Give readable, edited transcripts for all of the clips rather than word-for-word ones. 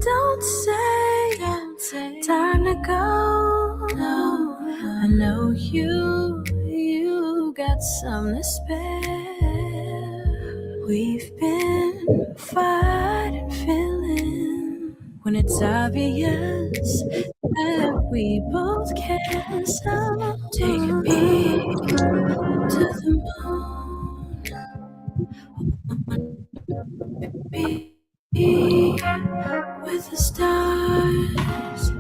Don't say time to go. No, I know you got some to spare. We've been fighting feeling when it's obvious that we both can. So take me to the moon, be with the stars.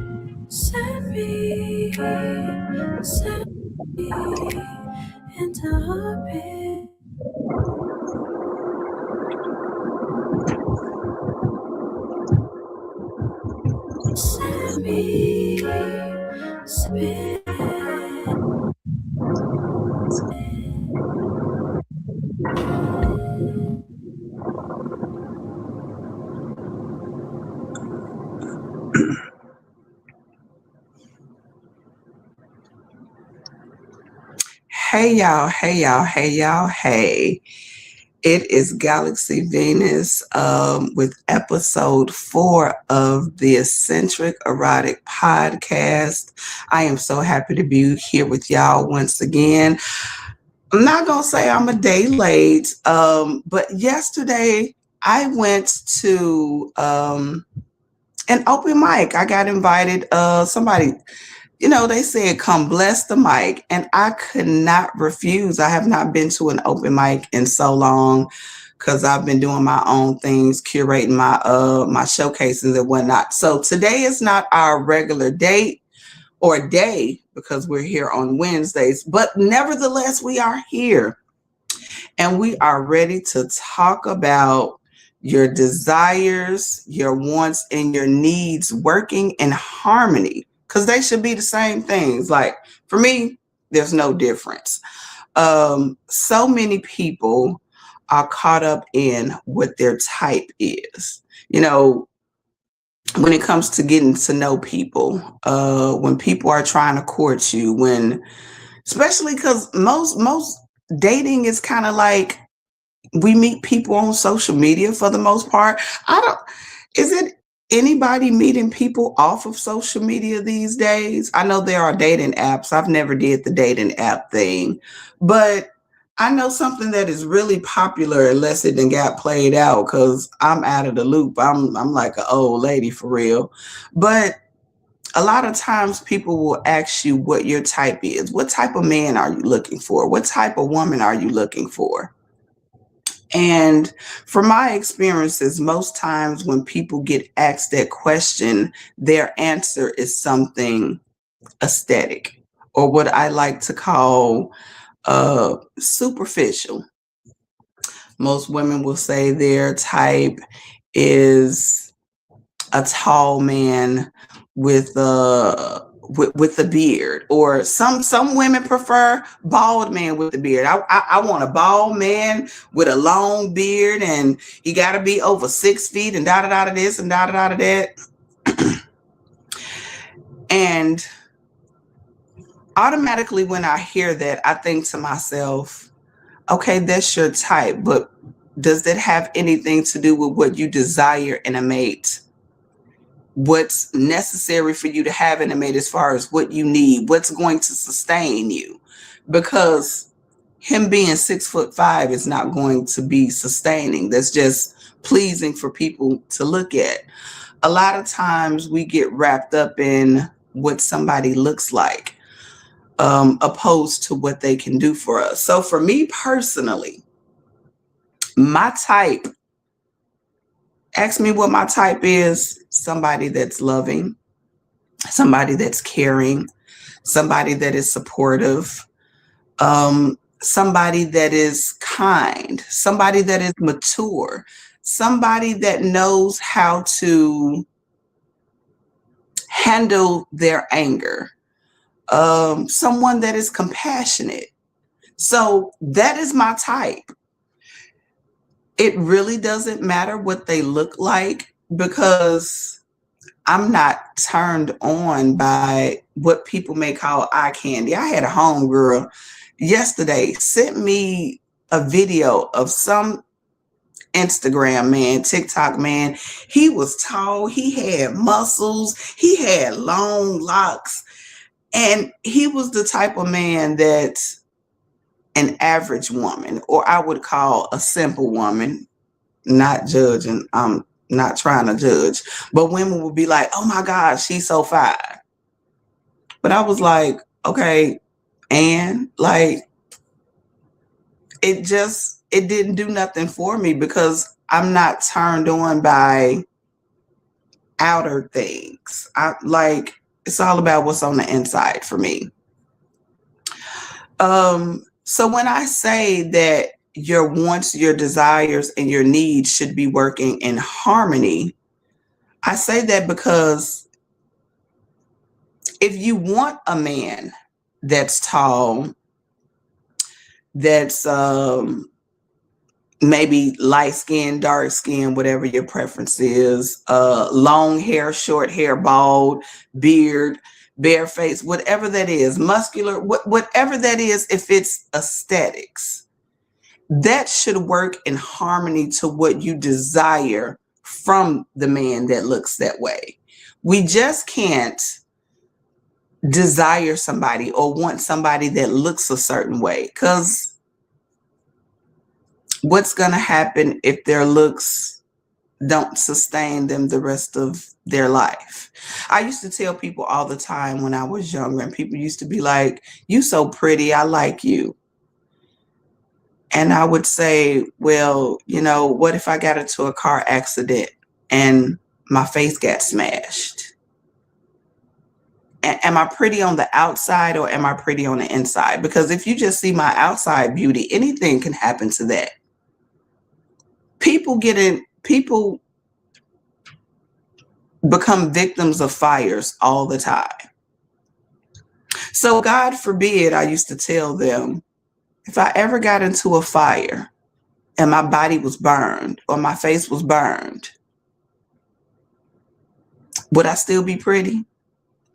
Send me into orbit. Send me spin. Hey y'all, hey y'all, hey y'all, hey. It is Galaxy Venus with episode 4 of the Eccentric Erotic Podcast. I am so happy to be here with y'all once again. I'm not going to say I'm a day late, but yesterday I went to an open mic. I got invited, somebody, they said, come bless the mic. And I could not refuse. I have not been to an open mic in so long because I've been doing my own things, curating my showcases and whatnot. So today is not our regular date or day because we're here on Wednesdays, but nevertheless, we are here and we are ready to talk about your desires, your wants, and your needs working in harmony. Because they should be the same things. Like for me, there's no difference. So many people are caught up in what their type is. When it comes to getting to know people, when people are trying to court you, especially because most dating is kind of like we meet people on social media for the most part. Is it anybody meeting people off of social media these days? I know there are dating apps. I've never did the dating app thing, but I know something that is really popular unless it done got played out because I'm out of the loop. I'm like an old lady for real. But a lot of times people will ask you what your type is. What type of man are you looking for? What type of woman are you looking for? And from my experiences, most times when people get asked that question, their answer is something aesthetic or what I like to call superficial. Most women will say their type is a tall man with a beard, or some women prefer bald man with the beard. I want a bald man with a long beard, and he got to be over 6 feet, and da da da this and da da da that. And automatically, when I hear that, I think to myself, okay, that's your type, but does that have anything to do with what you desire in a mate? What's necessary for you to have in a mate as far as what you need, what's going to sustain you? Because him being 6'5" is not going to be sustaining. That's just pleasing for people to look at. A lot of times we get wrapped up in what somebody looks like, opposed to what they can do for us. So for me personally, my type, ask me what my type is: somebody that's loving, somebody that's caring, somebody that is supportive, somebody that is kind, somebody that is mature, somebody that knows how to handle their anger, someone that is compassionate. So that is my type. It really doesn't matter what they look like because I'm not turned on by what people may call eye candy. I had a homegirl yesterday sent me a video of some Instagram man, TikTok man. He was tall, he had muscles, he had long locks, and he was the type of man that an average woman, or I would call a simple woman, not judging, I'm not trying to judge, but women would be like, oh my God, she's so fine. But I was like, okay, and like, it didn't do nothing for me because I'm not turned on by outer things. I like, it's all about what's on the inside for me. So when I say that your wants, your desires, and your needs should be working in harmony, I say that because if you want a man that's tall, that's maybe light skin, dark skin, whatever your preference is, long hair, short hair, bald, beard, bare face, whatever that is, muscular, whatever that is, if it's aesthetics, that should work in harmony to what you desire from the man that looks that way. We just can't desire somebody or want somebody that looks a certain way, because what's going to happen if their looks don't sustain them the rest of their life? I used to tell people all the time when I was younger, and people used to be like, you so pretty, I like you. And I would say, well, you know, what if I got into a car accident and my face got smashed? Am I pretty on the outside or am I pretty on the inside? Because if you just see my outside beauty, anything can happen to that. People become victims of fires all the time. So God forbid, I used to tell them, if I ever got into a fire and my body was burned or my face was burned, would I still be pretty?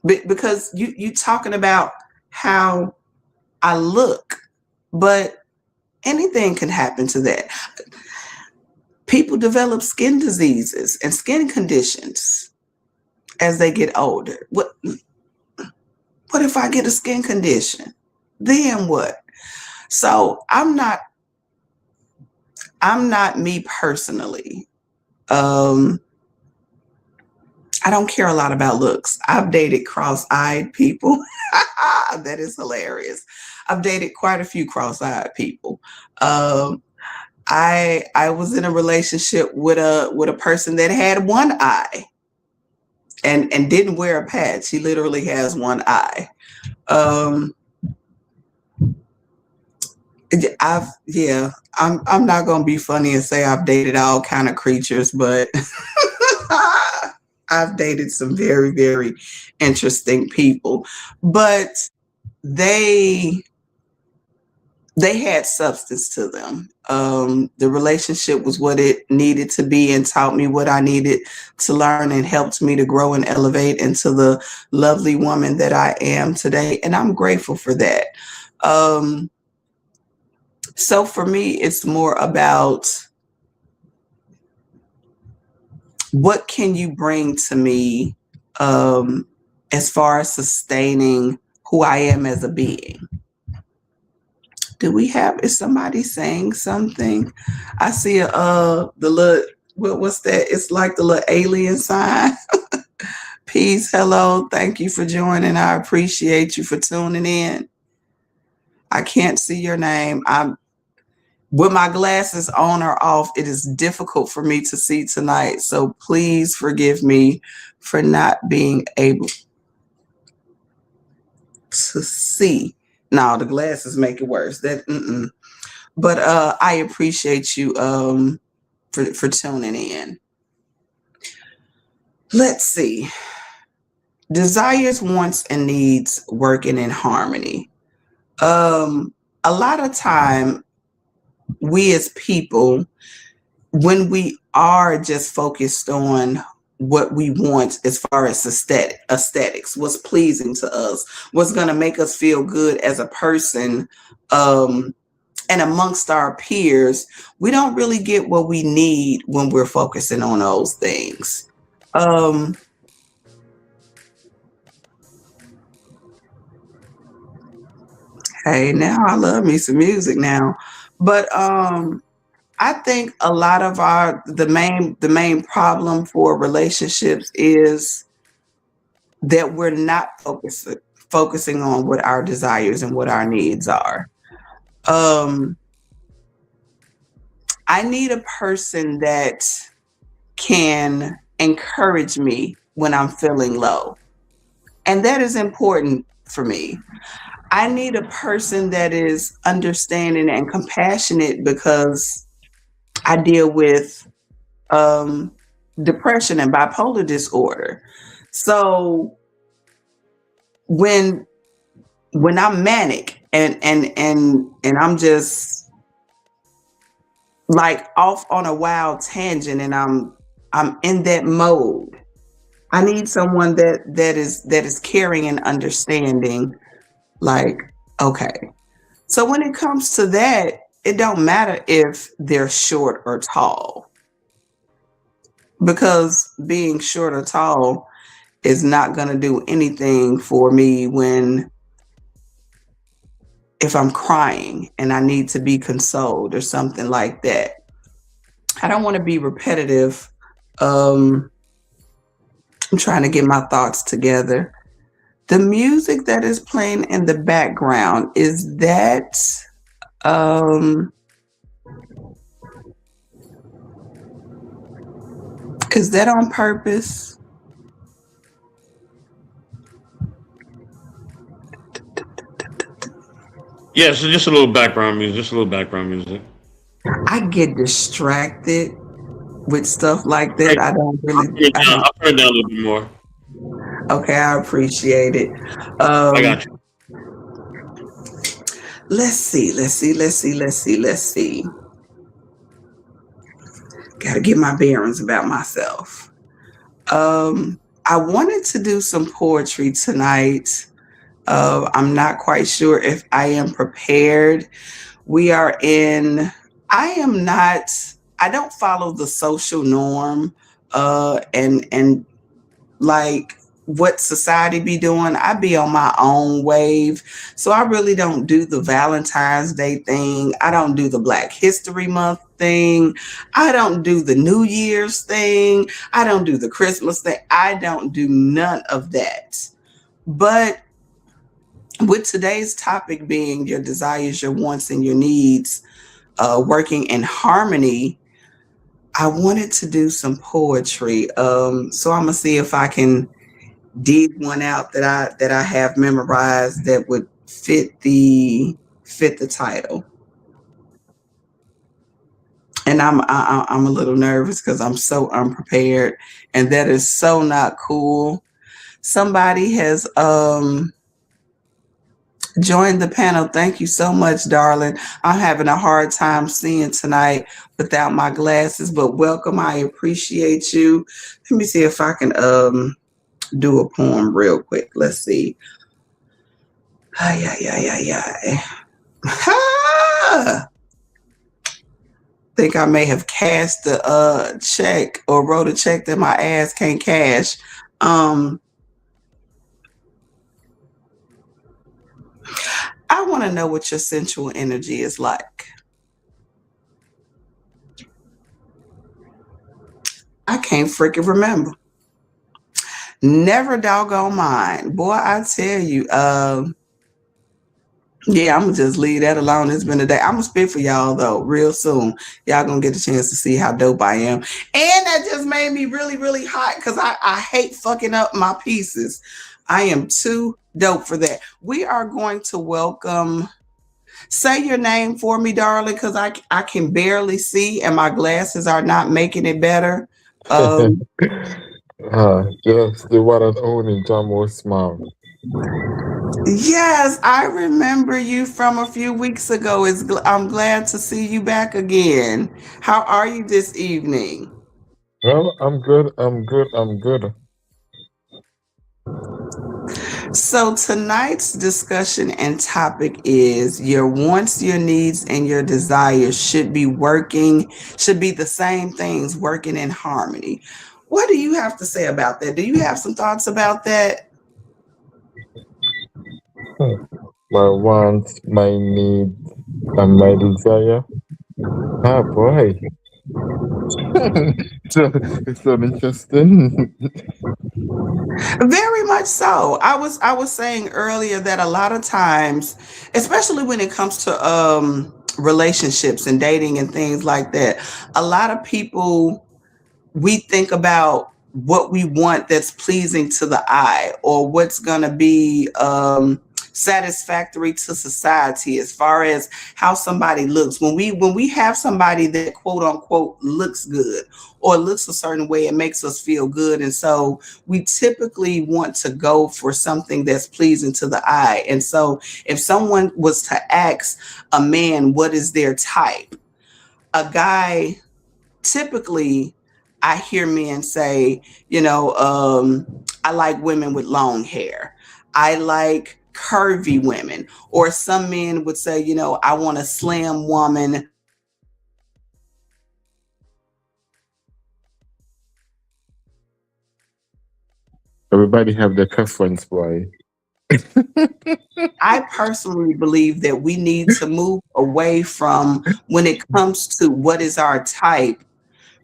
Because you talking about how I look, but anything can happen to that. People develop skin diseases and skin conditions as they get older. What if I get a skin condition? Then what? So I'm not me personally. I don't care a lot about looks. I've dated cross-eyed people. That is hilarious. I've dated quite a few cross-eyed people. I was in a relationship with a person that had one eye and didn't wear a patch. He literally has one eye. I'm not gonna be funny and say I've dated all kind of creatures, but I've dated some very, very interesting people. But they had substance to them. The relationship was what it needed to be and taught me what I needed to learn and helped me to grow and elevate into the lovely woman that I am today. And I'm grateful for that. So for me, it's more about what can you bring to me as far as sustaining who I am as a being. Is somebody saying something? I see the little, what's that? It's like the little alien sign. Peace, hello, thank you for joining. I appreciate you for tuning in. I can't see your name. With my glasses on or off, it is difficult for me to see tonight. So please forgive me for not being able to see. No, the glasses make it worse. But I appreciate you for tuning in. Let's see. Desires, wants, and needs working in harmony. A lot of time, we as people, when we are just focused on what we want as far as aesthetics, what's pleasing to us, what's going to make us feel good as a person, and amongst our peers, we don't really get what we need when we're focusing on those things. Um, hey, now I love me some music now, but I think a lot of the main problem for relationships is that we're not focusing on what our desires and what our needs are. Um, I need a person that can encourage me when I'm feeling low. And that is important for me. I need a person that is understanding and compassionate because I deal with um, depression and bipolar disorder. So when when I'm manic and I'm just like off on a wild tangent and I'm in that mode, I need someone that is caring and understanding. Like, okay. So when it comes to that, it don't matter if they're short or tall because being short or tall is not going to do anything for me when if I'm crying and I need to be consoled or something like that. I don't want to be repetitive. Um, I'm trying to get my thoughts together. The music that is playing in the background, um is that on purpose? Yeah, so just a little background music. Just a little background music. I get distracted with stuff like that. Right. I don't I'll really turn it I down. don't I'll turn it down a little bit more. okay, I appreciate it. I Um got you. let's see. Gotta get my bearings about myself. I wanted to do some poetry tonight. I'm not quite sure if I am prepared. We are in, I am not, I don't follow the social norm and like what society be doing. I be on my own wave. So I really don't do the Valentine's Day thing. I don't do the Black History Month thing. I don't do the New Year's thing. I don't do the Christmas thing. I don't do none of that. But with today's topic being your desires, your wants, and your needs, working in harmony, I wanted to do some poetry. So I'm gonna see if I can dig one out that I have memorized that would fit the title. And I'm a little nervous because I'm so unprepared, and that is so not cool. Somebody has joined the panel. Thank you so much, darling. I'm having a hard time seeing tonight without my glasses, but welcome. I appreciate you. Let me see if I can do a poem real quick. Let's see. Ay, ay, ay, ay, ay. Ha! Think I may have cashed the check or wrote a check that my ass can't cash. Um, I want to know what your sensual energy is like. I can't freaking remember. Never doggone mind. Boy, I tell you, yeah, I'm gonna just leave that alone. It's been a day. I'm gonna spit for y'all though, real soon. Y'all gonna get a chance to see how dope I am. And that just made me really, really hot because I hate fucking up my pieces. I am too dope for that. We are going to welcome, say your name for me, darling, because I can barely see and my glasses are not making it better. Um, Yes, the one and only Jamo Smile. yes, I remember you from a few weeks ago. I'm glad to see you back again. How are you this evening? Well, I'm good. I'm good. I'm good. So tonight's discussion and topic is your wants, your needs, and your desires should be the same things working in harmony. What do you have to say about that? Do you have some thoughts about that? Hmm. My wants, my needs, and my desire. Ah, boy. So, it's so interesting. Very much so. I was saying earlier that a lot of times, especially when it comes to relationships and dating and things like that, a lot of people, we think about what we want that's pleasing to the eye or what's going to be satisfactory to society as far as how somebody looks. When we have somebody that quote unquote looks good or looks a certain way, it makes us feel good, and so we typically want to go for something that's pleasing to the eye. And so if someone was to ask a man what is their type, a guy, typically I hear men say, I like women with long hair. I like curvy women. Or some men would say, I want a slim woman. Everybody have their preference, boy. I personally believe that we need to move away from when it comes to what is our type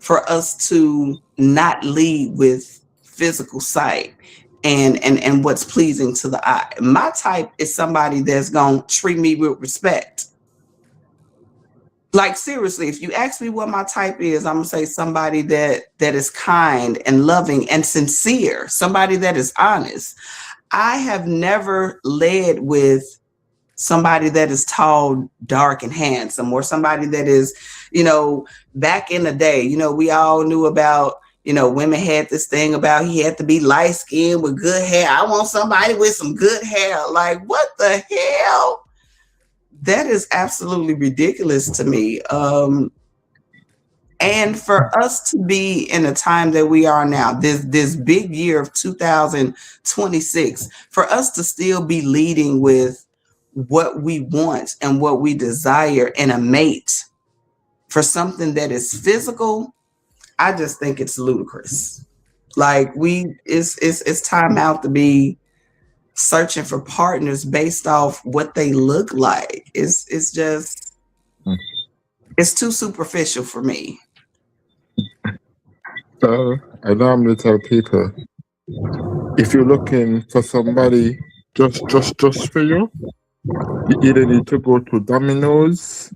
for us to not lead with physical sight and what's pleasing to the eye. My type is somebody that's going to treat me with respect. Like seriously, if you ask me what my type is, I'm going to say somebody that is kind and loving and sincere, somebody that is honest. I have never led with somebody that is tall, dark, and handsome, or somebody that is, back in the day, we all knew about, women had this thing about he had to be light skinned with good hair. I want somebody with some good hair. Like, what the hell? That is absolutely ridiculous to me. And for us to be in the time that we are now, this big year of 2026, for us to still be leading with what we want and what we desire in a mate for something that is physical, I just think it's ludicrous. Like it's time out to be searching for partners based off what they look like. It's just it's too superficial for me. So, I normally tell people, if you're looking for somebody just for you, you either need to go to Domino's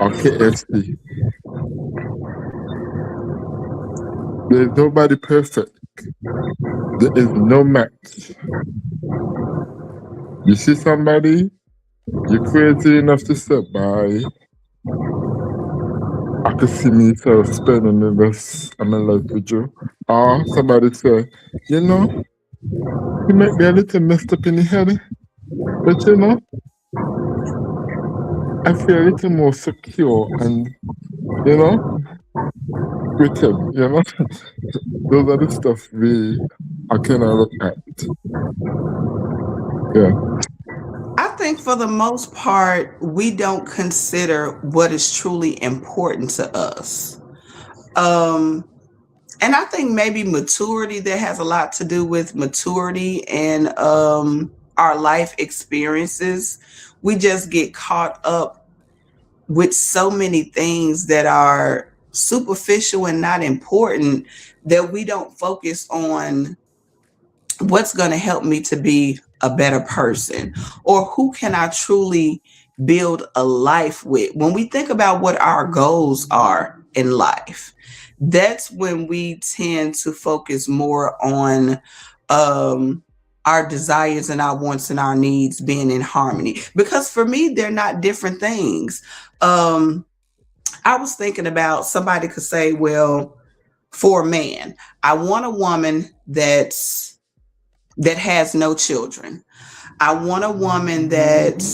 or KFC. There's nobody perfect. There is no match. You see somebody, you're crazy enough to say, bye. I could see myself spending the rest of my life with you. Or somebody say, you might be a little messed up in the head, but I feel a little more secure and, with him, Those are the stuff I cannot look at. Yeah. I think for the most part, we don't consider what is truly important to us. And I think maybe maturity, that has a lot to do with maturity and our life experiences. We just get caught up with so many things that are superficial and not important that we don't focus on what's going to help me to be a better person, or who can I truly build a life with. When we think about what our goals are in life, that's when we tend to focus more on our desires and our wants and our needs being in harmony, because for me they're not different things. I was thinking about, somebody could say, well, for a man, I want a woman that has no children. I want a woman that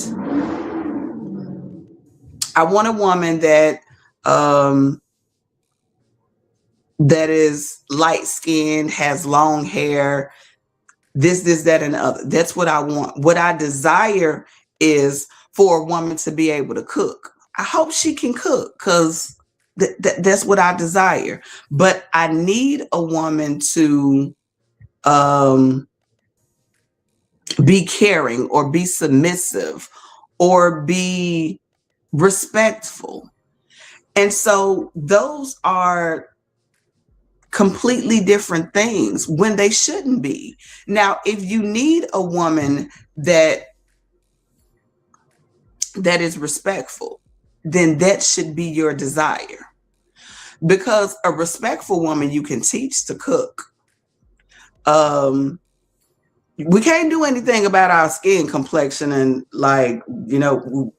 um that is light skinned, has long hair, this, that, and the other. That's what I want. What I desire is for a woman to be able to cook. I hope she can cook because that's what I desire. But I need a woman to be caring or be submissive or be respectful. And so those are completely different things when they shouldn't be. Now, if you need a woman that is respectful, then that should be your desire. Because a respectful woman you can teach to cook. We can't do anything about our skin complexion, and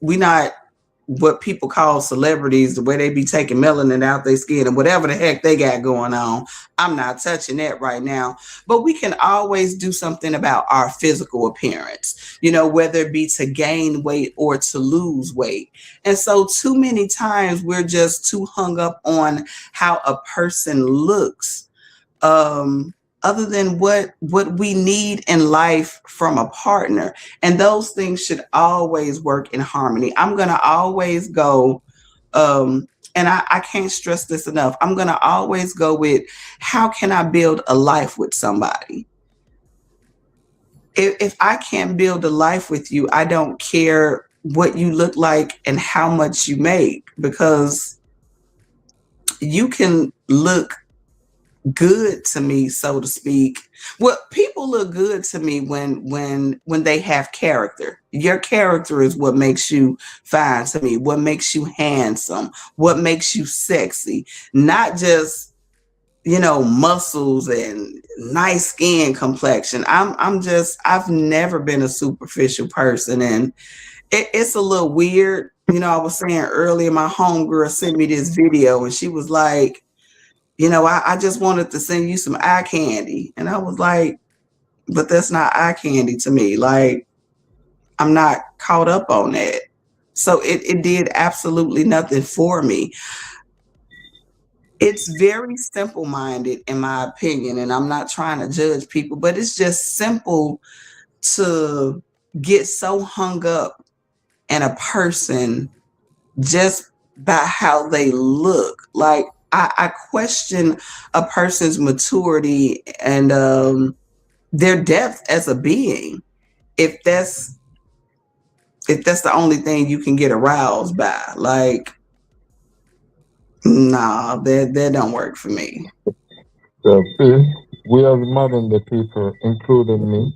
we not what people call celebrities, the way they be taking melanin out their skin and whatever the heck they got going on. I'm not touching that right now, but we can always do something about our physical appearance, whether it be to gain weight or to lose weight. And so too many times we're just too hung up on how a person looks, other than what we need in life from a partner. And those things should always work in harmony. I'm going to always go, and I can't stress this enough, I'm going to always go with, how can I build a life with somebody? If I can't build a life with you, I don't care what you look like and how much you make, because you can look good to me, so to speak. Well, people look good to me when they have character. Your character is what makes you fine to me, what makes you handsome, what makes you sexy, not just muscles and nice skin complexion. I've never been a superficial person, and it's a little weird. I was saying earlier, my homegirl sent me this video and she was like, I just wanted to send you some eye candy. And I was like, but that's not eye candy to me. Like, I'm not caught up on that. So it did absolutely nothing for me. It's very simple-minded, in my opinion, and I'm not trying to judge people, but it's just simple to get so hung up in a person just by how they look. Like, I question a person's maturity and their depth as a being if that's the only thing you can get aroused by. Like, nah, that don't work for me. Yeah, see, we as modern day people, including me,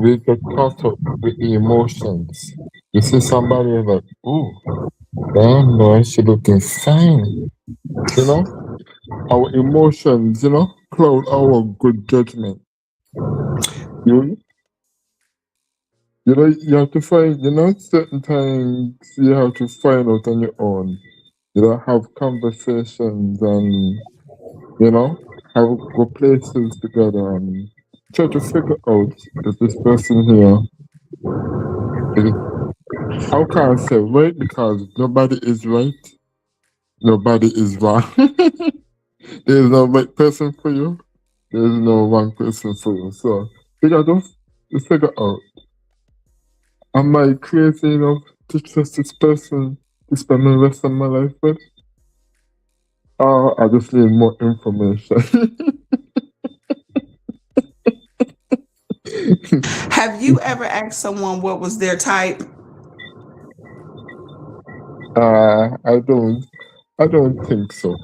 we get caught up with the emotions. You see somebody like, ooh, damn boy, she looking fine. Our emotions, cloud our good judgment. You you have to find, certain times you have to find out on your own. Have conversations and, have go places together and try to figure out if this person here is, how can I say right? Because nobody is right, nobody is wrong. There's no right person for you, there's no wrong person for you. So you gotta just figure out, am I crazy enough to trust this person to spend the rest of my life with? Or I just need more information. Have you ever asked someone what was their type? I don't think so.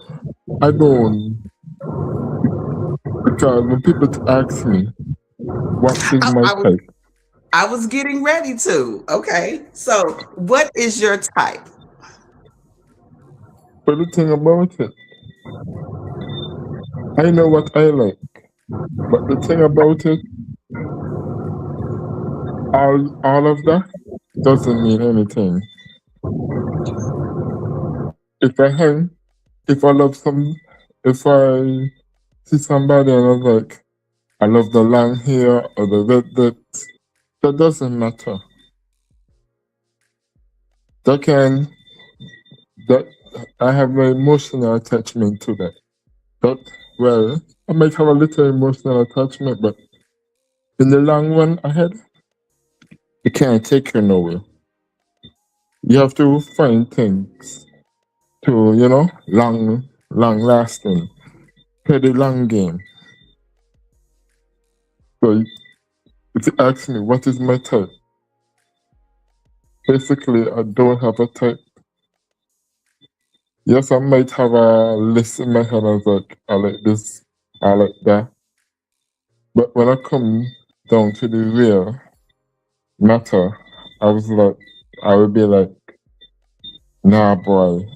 I don't, because when people ask me what is my type, I was getting ready to. Okay. So what is your type? but the thing about it, I know what I like. But the thing about it, all of that doesn't mean anything. If I love if I see somebody and I'm like, I love the long hair or the red lips, that doesn't matter. That I have an emotional attachment to that. But, well, I might have a little emotional attachment, but in the long run ahead, it can't take you nowhere. You have to find things to, long lasting, play the long game. So if you ask me what is my type, basically I don't have a type. Yes, I might have a list in my head of like, I like this, I like that. But when I come down to the real matter, I was like, I would be like, nah, boy,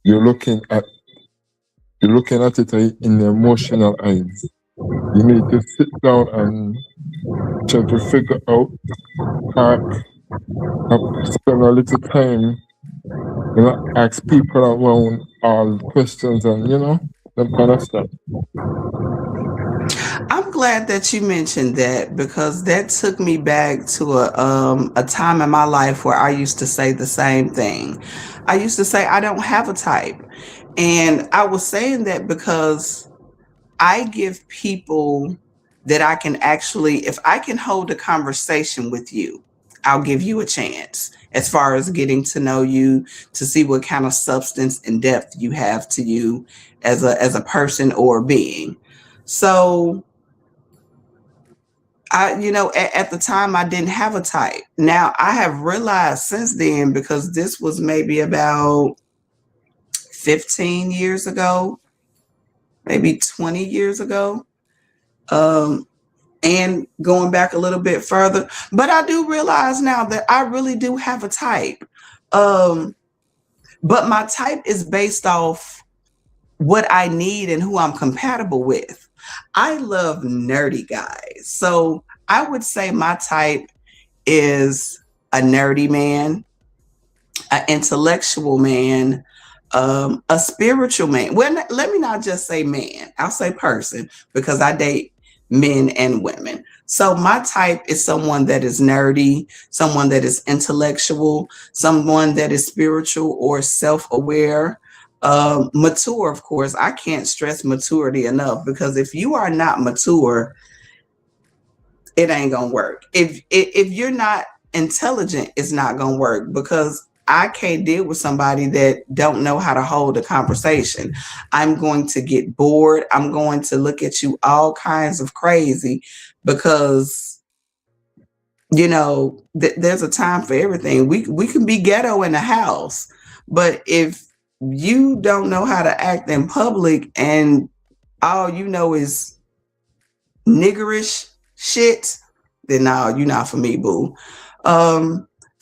you're looking at it in the emotional eyes. You need to sit down and try to figure out, talk, spend a little time, ask people around all questions and them kind of stuff. I'm glad that you mentioned that because that took me back to a time in my life where I used to say the same thing. I used to say I don't have a type. And I was saying that because I give people that I can actually, if I can hold a conversation with you, I'll give you a chance as far as getting to know you, to see what kind of substance and depth you have to you as a person or a being. So at the time I didn't have a type. Now I have realized since then, because this was maybe about 15 years ago, maybe 20 years ago. And going back a little bit further, but I do realize now that I really do have a type. But my type is based off what I need and who I'm compatible with. I love nerdy guys. So I would say my type is a nerdy man, an intellectual man, a spiritual man. Well, let me not just say man, I'll say person because I date men and women. So my type is someone that is nerdy, someone that is intellectual, someone that is spiritual or self-aware. Mature, of course. I can't stress maturity enough because if you are not mature, it ain't gonna work. If you're not intelligent, it's not gonna work because I can't deal with somebody that don't know how to hold a conversation. I'm going to get bored. I'm going to look at you all kinds of crazy because there's a time for everything. We can be ghetto in the house, but if you don't know how to act in public and all you know is niggerish shit, then no, you're not for me, boo.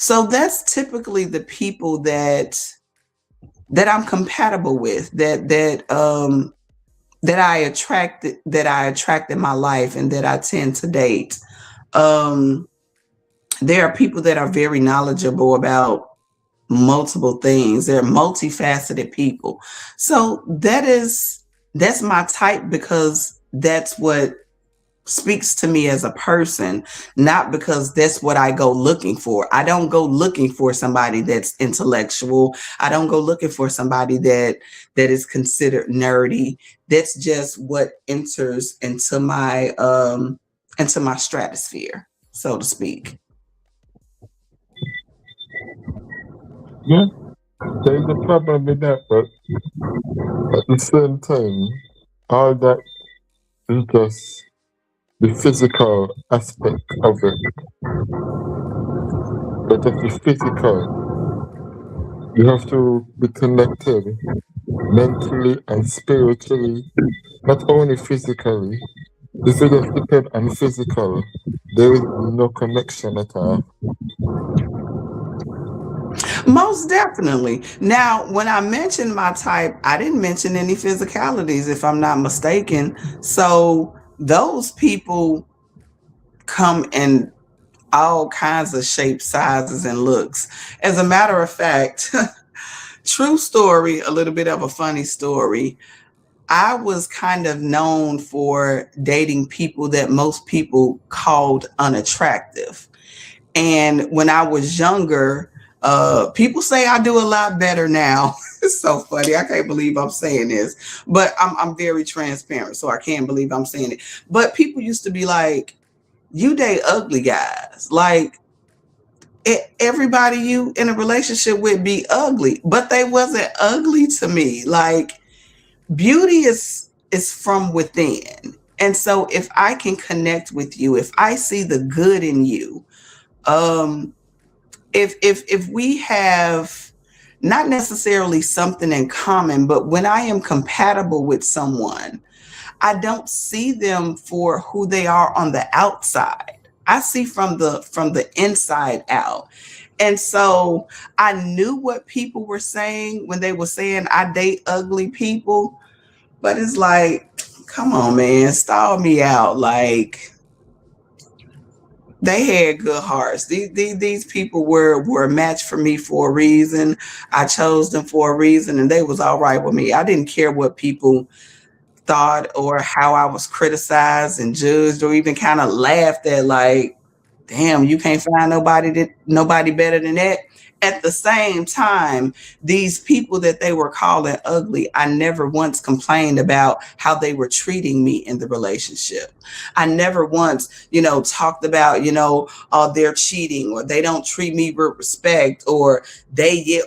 So that's typically the people that I'm compatible with, that I attract in my life and that I tend to date. There are people that are very knowledgeable about multiple things. They're multifaceted people. So that's my type because that's what speaks to me as a person, not because that's what I go looking for. I don't go looking for somebody that's intellectual. I don't go looking for somebody that is considered nerdy. That's just what enters into my stratosphere, so to speak. Yeah, there's a problem with that, but at the same time, all that is just the physical aspect of it. But just the physical, you have to be connected mentally and spiritually, not only physically. If you just depend on physical, there is no connection at all. Most definitely. Now, when I mentioned my type, I didn't mention any physicalities, if I'm not mistaken. So those people come in all kinds of shapes, sizes, and looks. As a matter of fact, true story, a little bit of a funny story. I was kind of known for dating people that most people called unattractive. And when I was younger, People say I do a lot better now. It's so funny. I can't believe I'm saying this, but I'm very transparent, so I can't believe I'm saying it. But people used to be like, "You date ugly guys." Like everybody you in a relationship with be ugly, but they wasn't ugly to me. Like beauty is from within. And so if I can connect with you, if I see the good in you, um if we have not necessarily something in common, but when I am compatible with someone, I don't see them for who they are on the outside. I see from the inside out. And so I knew what people were saying when they were saying I date ugly people, but it's like, come on, man, stall me out. Like they had good hearts. These people were a match for me for a reason. I chose them for a reason, and they was all right with me. I didn't care what people thought or how I was criticized and judged or even kind of laughed at. Like, damn, you can't find nobody better than that. At the same time, these people that they were calling ugly, I never once complained about how they were treating me in the relationship. I never once, talked about, they're cheating or they don't treat me with respect or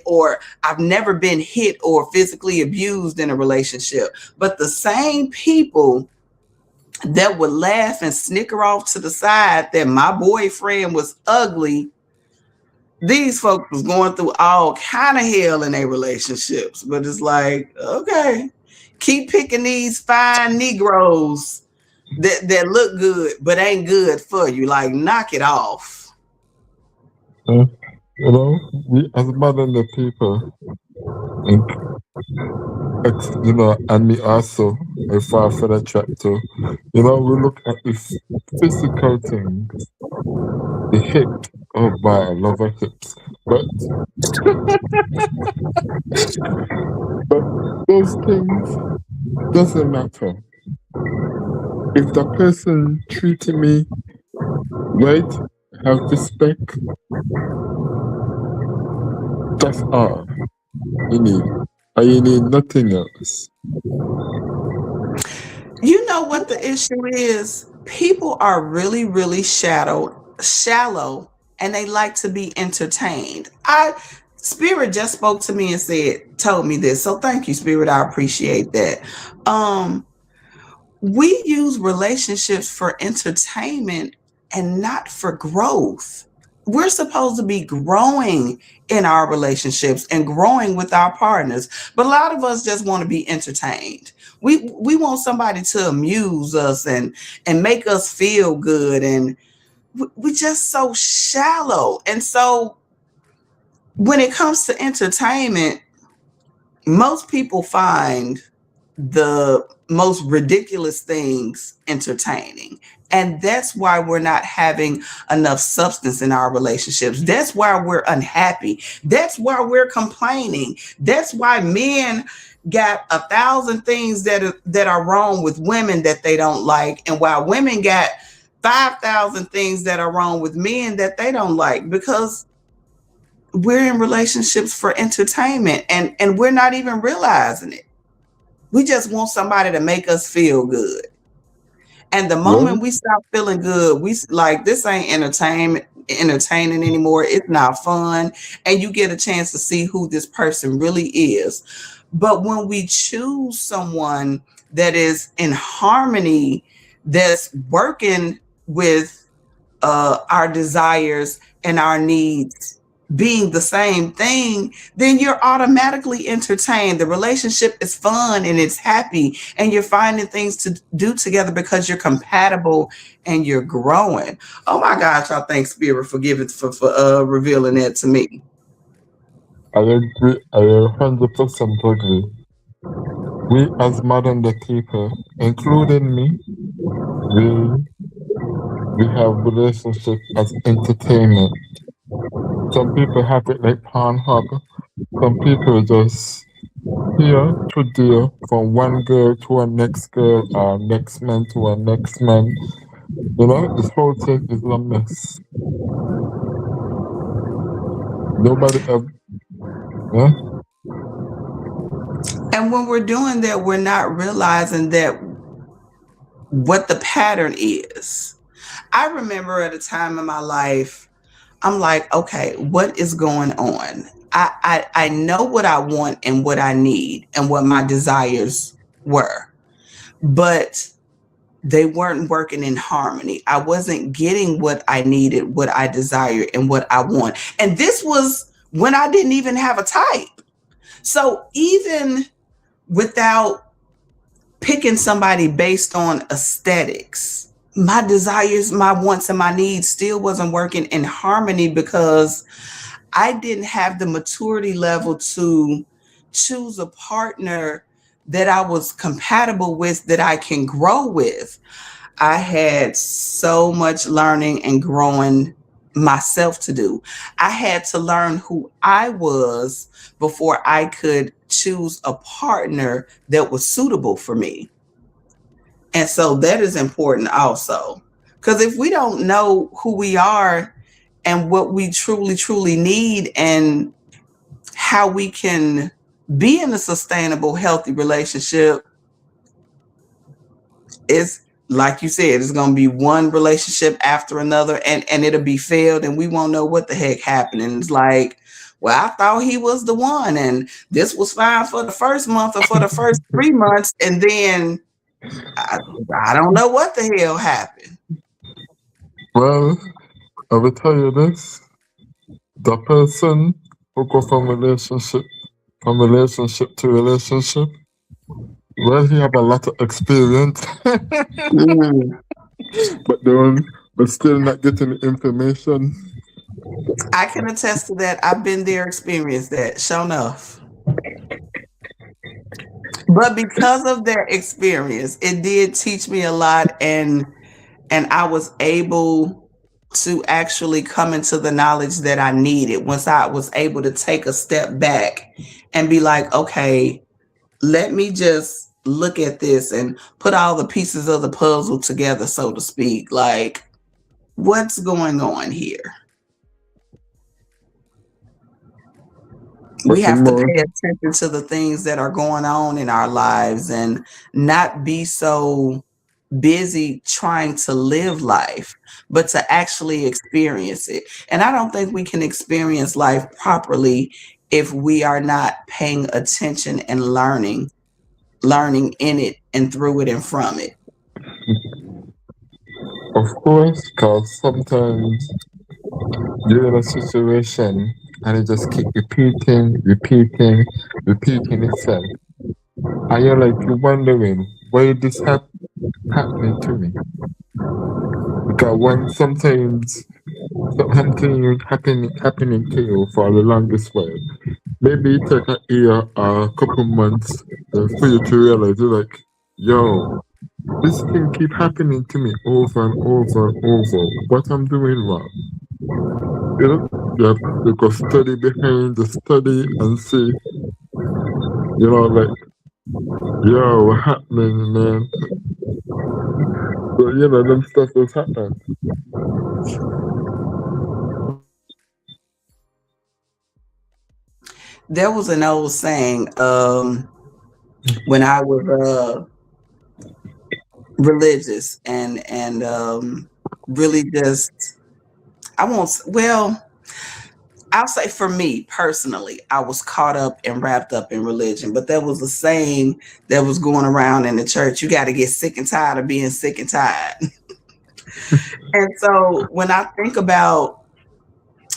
or I've never been hit or physically abused in a relationship. But the same people that would laugh and snicker off to the side that my boyfriend was ugly, these folks was going through all kind of hell in their relationships. But it's like, okay, keep picking these fine Negroes that look good but ain't good for you. Like, knock it off. We as modern the people, and and me also, I fall for the trap too. We look at this physical things, the hip. Oh boy, I love her hips. But those things doesn't matter. If the person treating me right, have respect, that's all you need. And you need nothing else. You know what the issue is? People are really, really shallow, and they like to be entertained. Spirit just spoke to me and told me this. So thank you, Spirit. I appreciate that. We use relationships for entertainment and not for growth. We're supposed to be growing in our relationships and growing with our partners. But a lot of us just want to be entertained. We want somebody to amuse us and make us feel good. And we just so shallow. And so when it comes to entertainment, most people find the most ridiculous things entertaining. And that's why we're not having enough substance in our relationships. That's why we're unhappy. That's why we're complaining. That's why men got 1,000 things that are wrong with women that they don't like, and while women got 5,000 things that are wrong with men that they don't like, because we're in relationships for entertainment and we're not even realizing it. We just want somebody to make us feel good. And the moment we stop feeling good, we like, this ain't entertaining anymore. It's not fun. And you get a chance to see who this person really is. But when we choose someone that is in harmony, that's working with our desires and our needs being the same thing, then you're automatically entertained. The relationship is fun and it's happy, and you're finding things to do together because you're compatible and you're growing. Oh my gosh, I thank Spirit for revealing that to me. I agree. I 100% agree. We as modern day people, including me, we have relationship as entertainment. Some people have it like Pornhub. Some people just here to there from one girl to a next girl or next man to a next man. This whole thing is a mess. Nobody have, yeah? And when we're doing that, we're not realizing that what the pattern is. I remember at a time in my life, I'm like, okay, what is going on? I know what I want and what I need and what my desires were, but they weren't working in harmony. I wasn't getting what I needed, what I desired, and what I want. And this was when I didn't even have a type. So even without picking somebody based on aesthetics, my desires, my wants, and my needs still wasn't working in harmony because I didn't have the maturity level to choose a partner that I was compatible with, that I can grow with. I had so much learning and growing myself to do. I had to learn who I was before I could choose a partner that was suitable for me. And so that is important also. Because if we don't know who we are and what we truly, truly need and how we can be in a sustainable, healthy relationship, it's like you said, it's going to be one relationship after another, and it'll be failed, and we won't know what the heck happened. And it's like, well, I thought he was the one, and this was fine for the first month or for the first 3 months, and then I don't know what the hell happened. Well, I will tell you this. The person who go from relationship to relationship, well, he have a lot of experience, Mm. but still not getting the information. I can attest to that. I've been there, experienced that, sure enough. But because of that experience, it did teach me a lot, and I was able to actually come into the knowledge that I needed once I was able to take a step back and be like, okay, let me just look at this and put all the pieces of the puzzle together, so to speak. Like, what's going on here? But We the have to more, pay attention to the things that are going on in our lives and not be so busy trying to live life, but to actually experience it. And I don't think we can experience life properly if we are not paying attention and learning in it and through it and from it. of course, because sometimes you're in a situation and it just keep repeating itself. And you're wondering, why is this happening to me? Because when sometimes something happening to you for the longest while, maybe it take a year or a couple months for you to realize, you're like, yo, this thing keep happening to me over and over and over. What I'm doing wrong? You know, you have to go study behind the study and see, like, yo, what happening, man? So, them stuff is happening. There was an old saying when I was religious and really just, I won't, well, I'll say for me personally, I was caught up and wrapped up in religion, but there was a saying that was going around in the church: you got to get sick and tired of being sick and tired. And so when I think about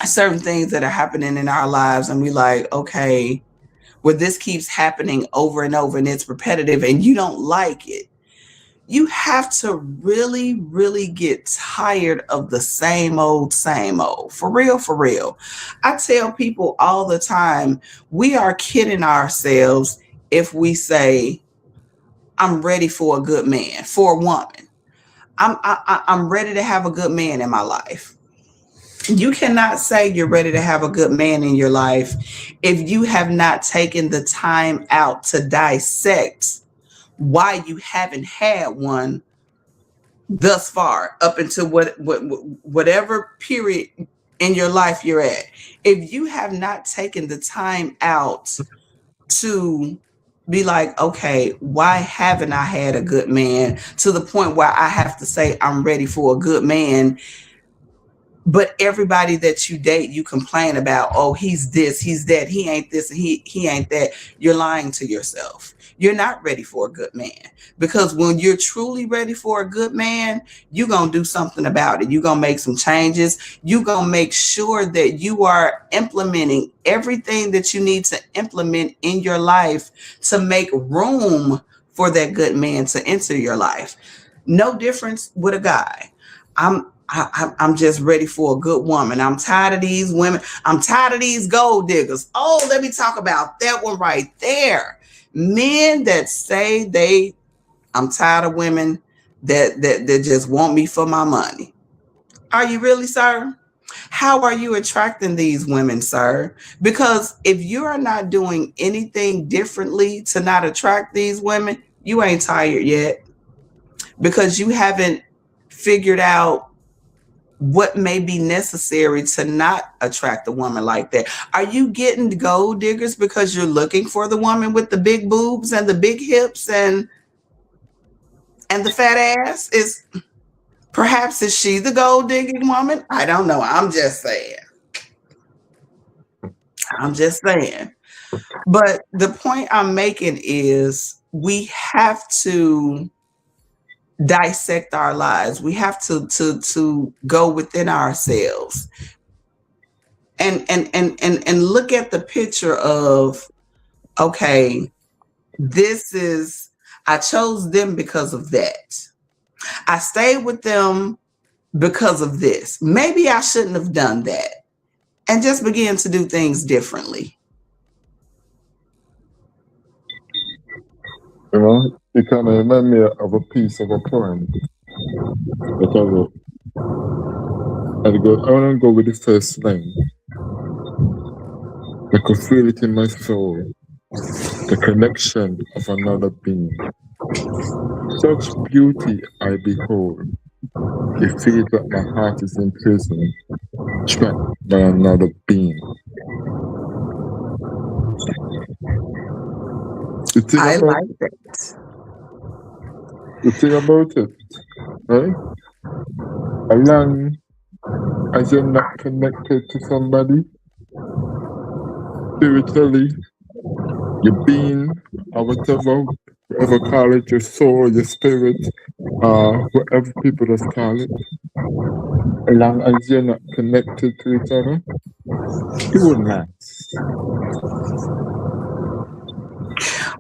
certain things that are happening in our lives and we like, okay, where this keeps happening over and over and it's repetitive and you don't like it, you have to really, really get tired of the same old, for real, for real. I tell people all the time, we are kidding ourselves if we say, I'm ready for a good man, for a woman. I'm ready to have a good man in my life. You cannot say you're ready to have a good man in your life if you have not taken the time out to dissect why you haven't had one thus far, up until whatever period in your life you're at. If you have not taken the time out to be like, okay, why haven't I had a good man to the point where I have to say I'm ready for a good man? But everybody that you date, you complain about, oh, he's this, he's that, he ain't this, and he ain't that. You're lying to yourself. You're not ready for a good man. Because when you're truly ready for a good man, you're going to do something about it. You're going to make some changes. You're going to make sure that you are implementing everything that you need to implement in your life to make room for that good man to enter your life. No difference with a guy. I'm just ready for a good woman. I'm tired of these women. I'm tired of these gold diggers. Oh, let me talk about that one right there. Men that say I'm tired of women that just want me for my money. Are you really, sir? How are you attracting these women, sir? Because if you are not doing anything differently to not attract these women, you ain't tired yet. Because you haven't figured out what may be necessary to not attract a woman like that. Are you getting gold diggers because you're looking for the woman with the big boobs and the big hips and the fat ass? Is she the gold digging woman? I don't know. I'm just saying. But the point I'm making is we have to dissect our lives. We have to go within ourselves and look at the picture of, okay, I chose them because of that. I stayed with them because of this. Maybe I shouldn't have done that. And just begin to do things differently. You know, it kind of remind me of a piece of a poem that I wrote. I want to go with the first line. I could feel it in my soul, the connection of another being. Such beauty I behold. It feels that my heart is in prison, trapped by another being. I like that. The thing about it, right? As long as you're not connected to somebody spiritually, your being, or whatever call it, your soul, your spirit, whatever people just call it, as long as you're not connected to each other, it wouldn't last.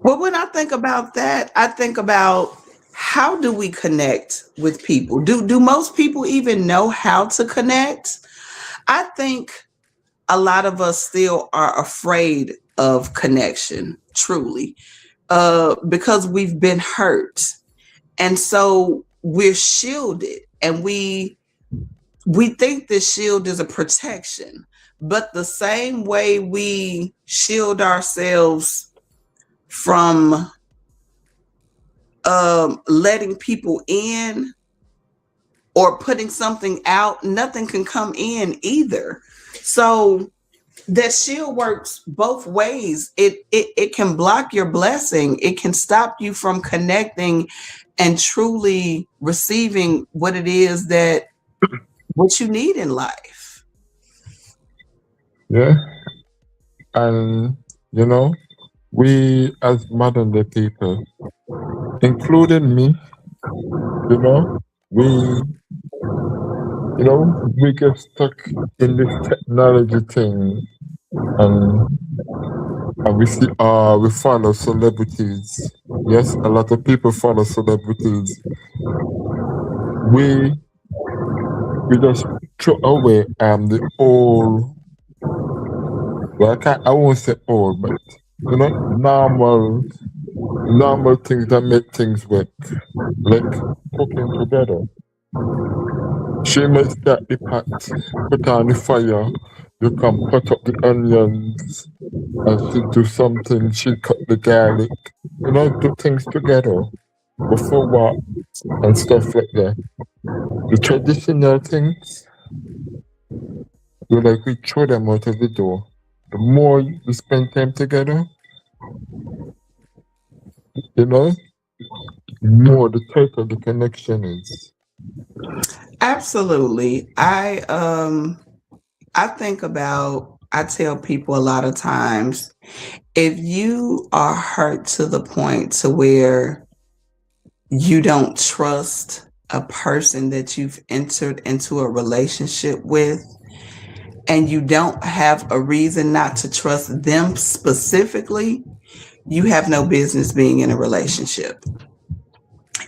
Well, when I think about that, I think about, how do we connect with people? Do most people even know how to connect? I think a lot of us still are afraid of connection, truly, because we've been hurt. And so we're shielded, and we think the shield is a protection. But the same way we shield ourselves from letting people in or putting something out, nothing can come in either. So that shield works both ways. It can block your blessing. It can stop you from connecting and truly receiving what it is what you need in life. Yeah. And, we as modern day people, including me, we get stuck in this technology thing, and we see we follow celebrities. Yes, a lot of people follow celebrities. We just throw away the old, I won't say old, but normal things that make things work, like cooking together. She may start the pot, put on the fire, you can put up the onions, and she do something, she cut the garlic, do things together before what, and stuff like that. The traditional things, you like we throw them out of the door. The more you spend time together, you know, the more the tighter the connection is. Absolutely. I think about, I tell people a lot of times, if you are hurt to the point to where you don't trust a person that you've entered into a relationship with, and you don't have a reason not to trust them specifically, you have no business being in a relationship.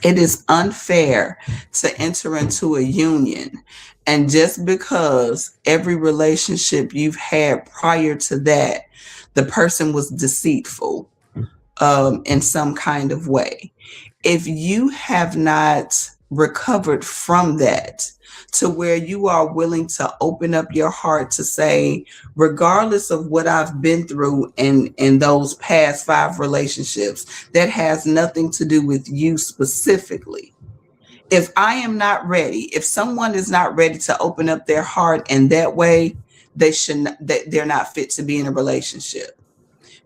It is unfair to enter into a union, and just because every relationship you've had prior to that, the person was deceitful in some kind of way. If you have not recovered from that to where you are willing to open up your heart to say, regardless of what I've been through in those past 5 relationships, that has nothing to do with you specifically. If I am not ready, if someone is not ready to open up their heart in that way, they should not, they're not fit to be in a relationship,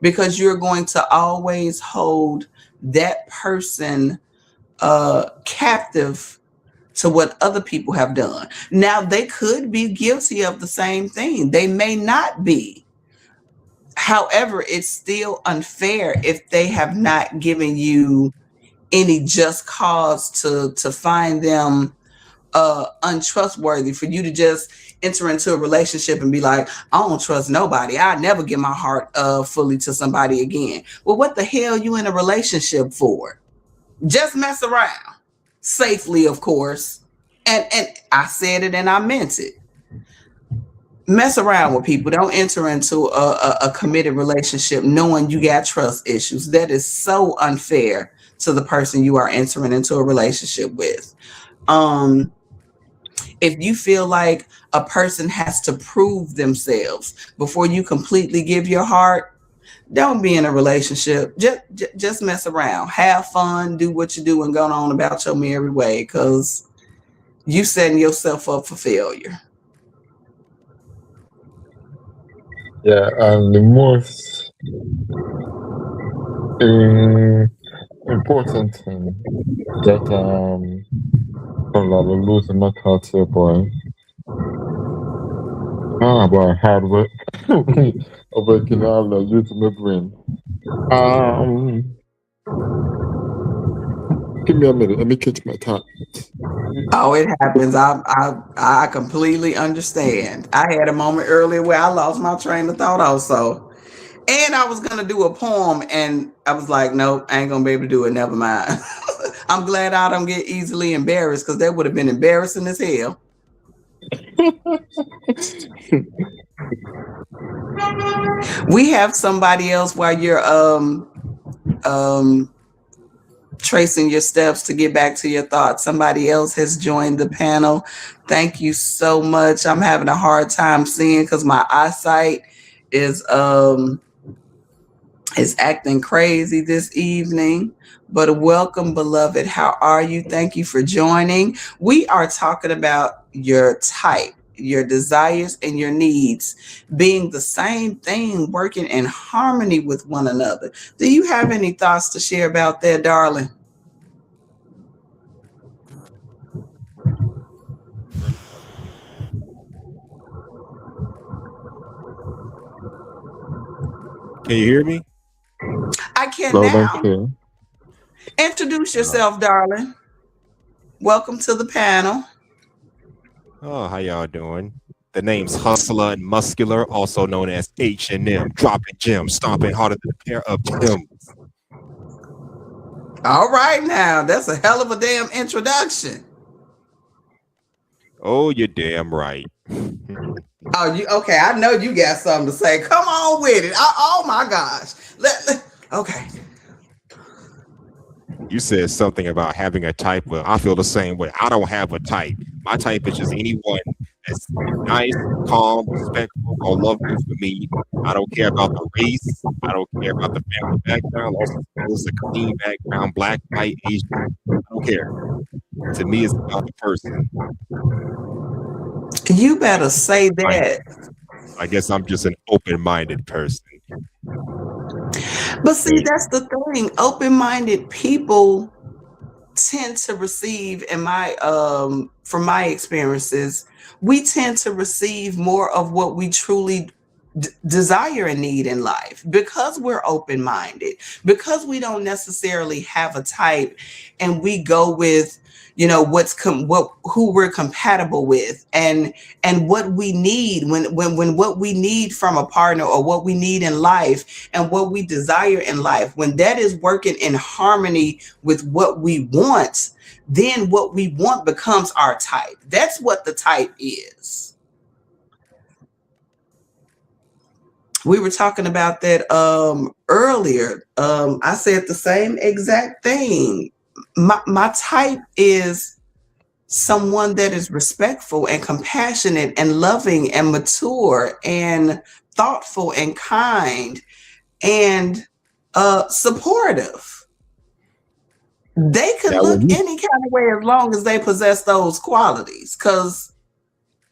because you're going to always hold that person captive to what other people have done. Now, they could be guilty of the same thing, they may not be. However, it's still unfair if they have not given you any just cause to find them untrustworthy, for you to just enter into a relationship and be like, I don't trust nobody, I never give my heart fully to somebody again. Well, what the hell you in a relationship for? Just mess around safely, of course. And I said it and I meant it. Mess around with people. Don't enter into a committed relationship knowing you got trust issues. That is so unfair to the person you are entering into a relationship with. If you feel like a person has to prove themselves before you completely give your heart, don't be in a relationship. Just mess around, have fun, do what you do, and go on about your merry way, because you setting yourself up for failure. Yeah, and the most important thing that hold on, I'm losing my thoughts here, boy. Ah, boy, hard work. I'm working all using my brain. Um, Give me a minute. Let me catch my thought. Oh, it happens. I completely understand. I had a moment earlier where I lost my train of thought also. And I was gonna do a poem, and I was like, nope, I ain't gonna be able to do it. Never mind. I'm glad I don't get easily embarrassed, because that would have been embarrassing as hell. We have somebody else while you're um tracing your steps to get back to your thoughts. Somebody else has joined the panel. Thank you so much. I'm having a hard time seeing because my eyesight is acting crazy this evening. But welcome, beloved. How are you? Thank you for joining. We are talking about your type, your desires, and your needs being the same thing, working in harmony with one another. Do you have any thoughts to share about that, darling? Can you hear me? I can Loud and now. clear. Introduce Uh, yourself, darling. Welcome to the panel. oh, how y'all doing? The name's Hustler and Muscular, also known as H&M, dropping gems, stomping harder than a pair of gems. All right, now that's a hell of a damn introduction. Oh, you're damn right. Oh, you okay? I know you got something to say. Come on with it. Oh my gosh. Okay. You said something about having a type. Well, I feel the same way. I don't have a type. My type is just anyone that's nice, calm, respectful, or loving for me. I don't care about the race. I don't care about the family background. Also, it's a clean background, black, white, Asian. I don't care. To me, it's about the person. You better say I that. I guess I'm just an open-minded person. But see, Hey, that's the thing. Open-minded people tend to receive, in my from my experiences, we tend to receive more of what we truly desire and need in life because we're open-minded, because we don't necessarily have a type, and we go with, you know, what who we're compatible with, and what we need when what we need from a partner, or what we need in life and what we desire in life, when that is working in harmony with what we want, then what we want becomes our type. That's what the type is. We were talking about that earlier. I said the same exact thing. My type is someone that is respectful and compassionate and loving and mature and thoughtful and kind and supportive. They can now look when you, any kind of way as long as they possess those qualities. Because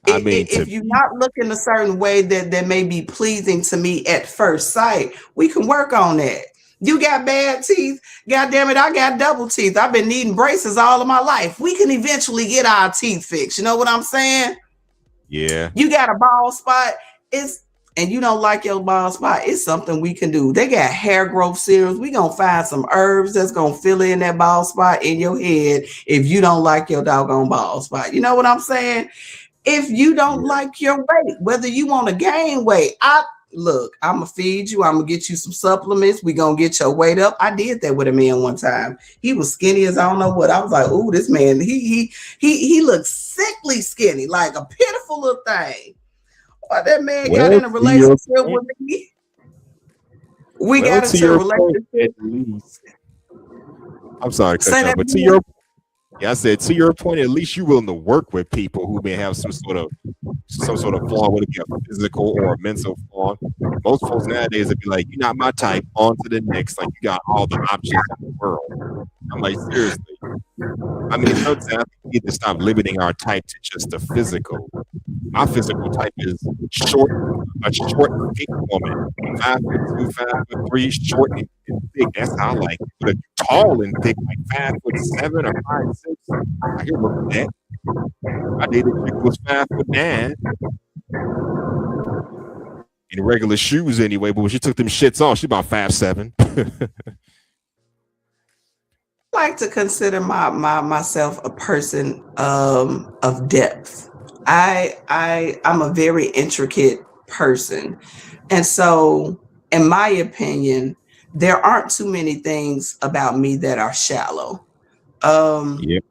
I mean, to if you're not looking a certain way that may be pleasing to me at first sight, we can work on that. You got bad teeth. God damn it, I got double teeth. I've been needing braces all of my life. We can eventually get our teeth fixed. You know what I'm saying? yeah, You got a bald spot. It's and you don't like your bald spot, it's something we can do. They got hair growth serums. We gonna find some herbs that's gonna fill in that bald spot in your head if you don't like your doggone bald spot. You know what I'm saying? If you don't yeah. like your weight, whether you want to gain weight, I'm gonna feed you. I'm gonna get you some supplements. We gonna get your weight up. I did that with a man one time. He was skinny as I don't know what. I was like, "Ooh, this man, he looks sickly skinny, like a pitiful little thing." But that man got Well, in a to your relationship point, with me. We well, got to into a your point, at relationship. least. I'm sorry to cut Say you off, that but to again. your yeah, I said to your point, at least you're willing to work with people who may have some sort of flaw, whether it be a physical or a mental flaw. Most folks nowadays would be like, "You're not my type." On to the next. Like you got all the options in the world. I'm like, seriously. I mean, sometimes we need to stop limiting our type to just the physical. My physical type is short, a short, thick woman. 5'2", 5'3", short and thick. That's how I like it. But if you're tall and thick, like 5'7" or 5'6", I can work with that. I dated a chick who was 5'9" in regular shoes anyway, but when she took them shits off, she about 5'7". Like to consider myself a person of depth. I'm a very intricate person, and so in my opinion, there aren't too many things about me that are shallow. Um, Yep.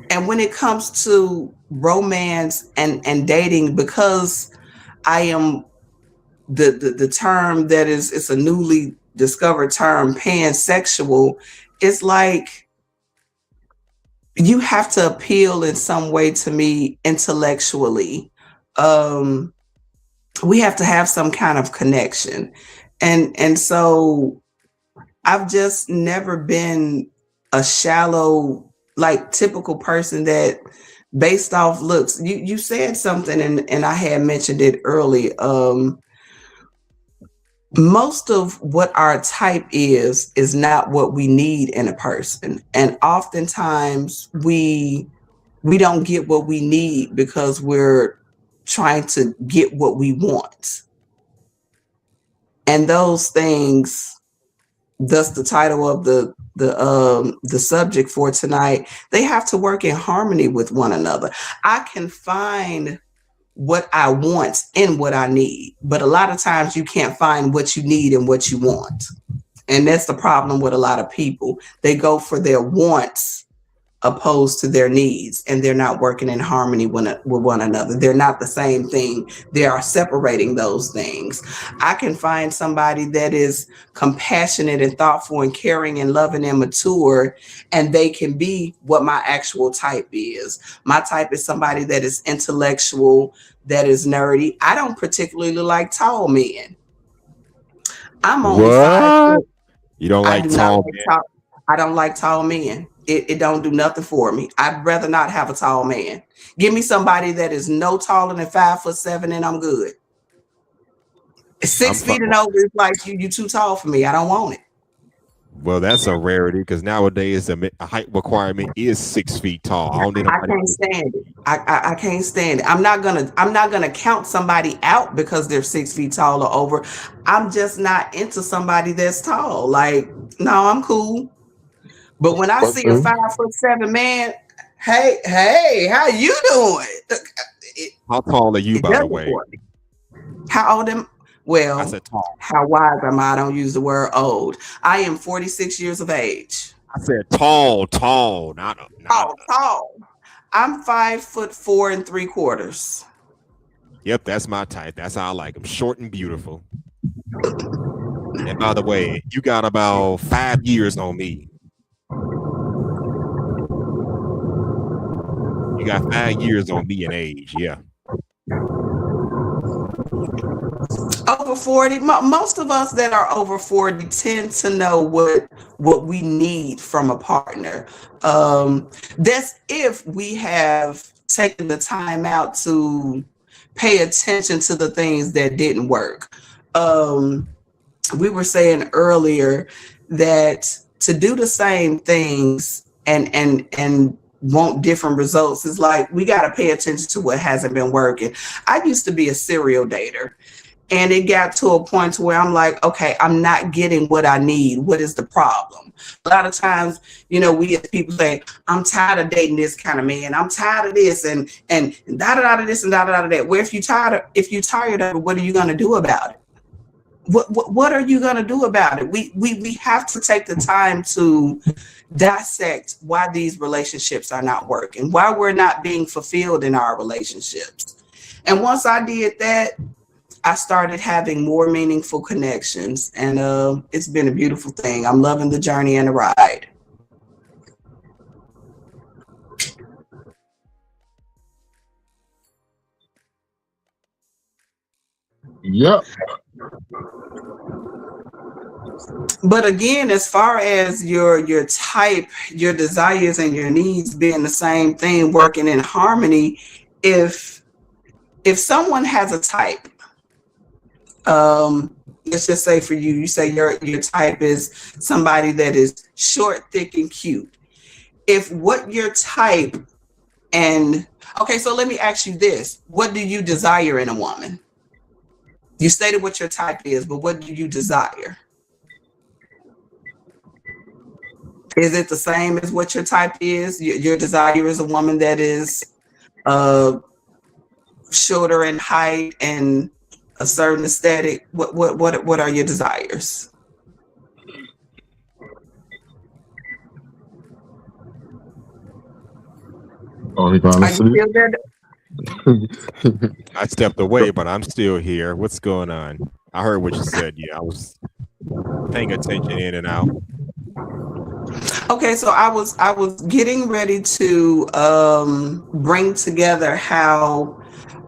and when it comes to romance and dating, because I am the term that is, it's a newly discovered term, pansexual. It's like you have to appeal in some way to me intellectually. Um, we have to have some kind of connection, and so I've just never been a shallow, like typical person that based off looks. You said something, and I had mentioned it early. Most of what our type is not what we need in a person, and oftentimes we don't get what we need because we're trying to get what we want, and those things, thus the title of the subject for tonight, they have to work in harmony with one another. I can find what I want in what I need, but a lot of times you can't find what you need in what you want, and that's the problem with a lot of people. They go for their wants opposed to their needs, and they're not working in harmony with one another. They're not the same thing. They are separating those things. I can find somebody that is compassionate and thoughtful and caring and loving and mature, and they can be what my actual type is. My type is somebody that is intellectual, that is nerdy. I don't particularly like tall men. I'm only 5 What? foot. You don't I like do not tall like men? tall. I don't like tall men. it don't do nothing for me. I'd rather not have a tall man. Give me somebody that is no taller than 5'7" and I'm good. 6 feet and over is like you too tall for me. I don't want it. Well, that's a rarity because nowadays the height requirement is 6 feet tall. I don't need I can't stand it. I can't stand it. I'm not gonna count somebody out because they're 6 feet tall or over. I'm just not into somebody that's tall. Like, no, I'm cool. But when I see a 5'7" man, hey, how you doing? How tall are you, by the way? How old am? Well, I said tall. How wise am I? I don't use the word old. I am 46 years of age. I said tall, not tall. I'm 5'4" 3/4. Yep, that's my type. That's how I like them. Short and beautiful. And by the way, you got about 5 years on me. You got 5 years on me in age, yeah. Over 40. Most of us that are over 40 tend to know what we need from a partner. That's if we have taken the time out to pay attention to the things that didn't work. We were saying earlier that to do the same things and want different results is like we got to pay attention to what hasn't been working. I used to be a serial dater. And it got to a point to where I'm like, okay, I'm not getting what I need. What is the problem? A lot of times, we as people say, I'm tired of dating this kind of man. I'm tired of this and da this and da that. Where if you tired of it, what are you going to do about it? What are you going to do about it? We have to take the time to dissect why these relationships are not working, why we're not being fulfilled in our relationships. And once I did that, I started having more meaningful connections, and it's been a beautiful thing. I'm loving the journey and the ride. Yep. But again, as far as your type, your desires and your needs being the same thing, working in harmony, if someone has a type, let's just say for you say your type is somebody that is short, thick, and cute. If what your type okay, so let me ask you this. What do you desire in a woman? You stated what your type is, but what do you desire? Is it the same as what your type is? Your desire is a woman that is shorter in height and a certain aesthetic. What are your desires? Are you still there? I stepped away, but I'm still here. What's going on? I heard what you said. Yeah, I was paying attention in and out. Okay, so I was getting ready to bring together how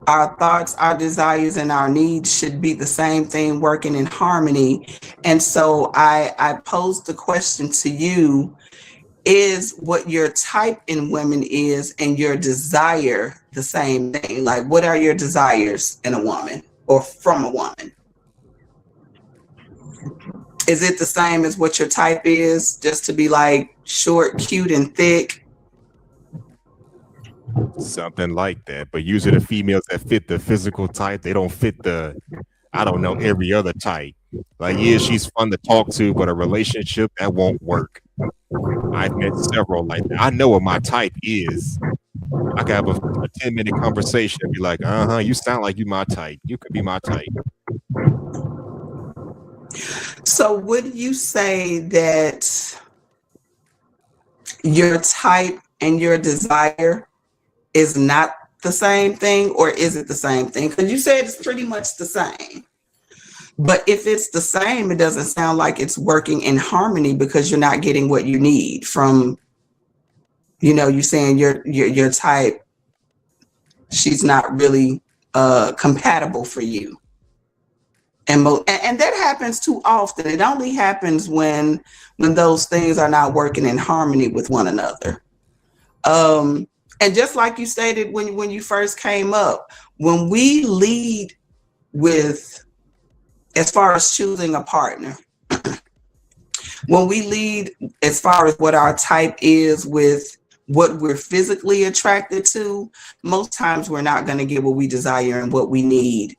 our thoughts, our desires, and our needs should be the same thing, working in harmony. And so I posed the question to you: is what your type in women is and your desire the same thing? Like, what are your desires in a woman or from a woman? Is it the same as what your type is, just to be like short, cute, and thick? Something like that. But usually the females that fit the physical type, they don't fit every other type. Like, yeah, she's fun to talk to, but a relationship, that won't work. I've met several like that. I know what my type is. I can have a 10-minute conversation and be like, you sound like you my type. You could be my type. So would you say that your type and your desire is not the same thing, or is it the same thing? Because you said it's pretty much the same. But if it's the same, it doesn't sound like it's working in harmony because you're not getting what you need from, you're saying your type, she's not really compatible for you. And that happens too often. It only happens when those things are not working in harmony with one another. And just like you stated when you first came up, when we lead with, as far as choosing a partner, when we lead as far as what our type is with what we're physically attracted to, most times we're not going to get what we desire and what we need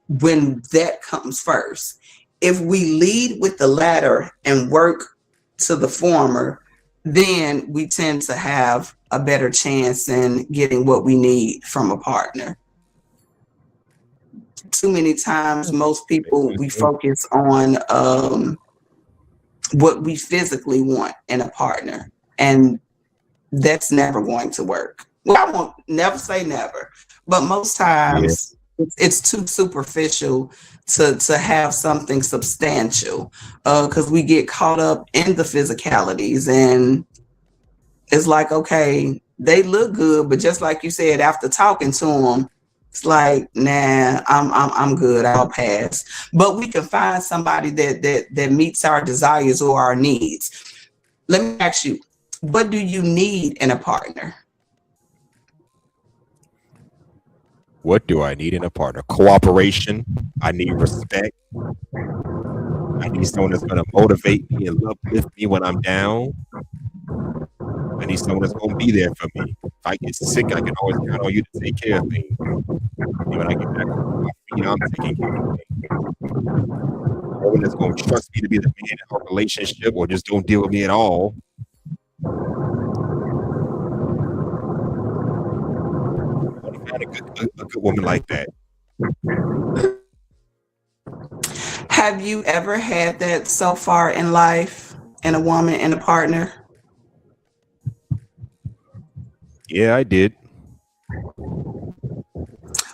when that comes first. If we lead with the latter and work to the former, then we tend to have a better chance in getting what we need from a partner. Too many times, most people, we focus on what we physically want in a partner, and that's never going to work. Well, I won't never say never, but most times it's too superficial to have something substantial, because we get caught up in the physicalities, and it's like, okay, they look good, but just like you said, after talking to them, it's like, nah, I'm good, I'll pass. But we can find somebody that meets our desires or our needs. Let me ask you, what do you need in a partner? What do I need in a partner? Cooperation. I need respect. I need someone that's going to motivate me and uplift me when I'm down. I need someone that's going to be there for me. If I get sick, I can always count on you to take care of things. And when I get back on my feet, I'm taking care of things. Someone that's going to trust me to be the man in our relationship, or just don't deal with me at all. A good woman like that. Have you ever had that so far in life, in a woman and a partner? Yeah, I did.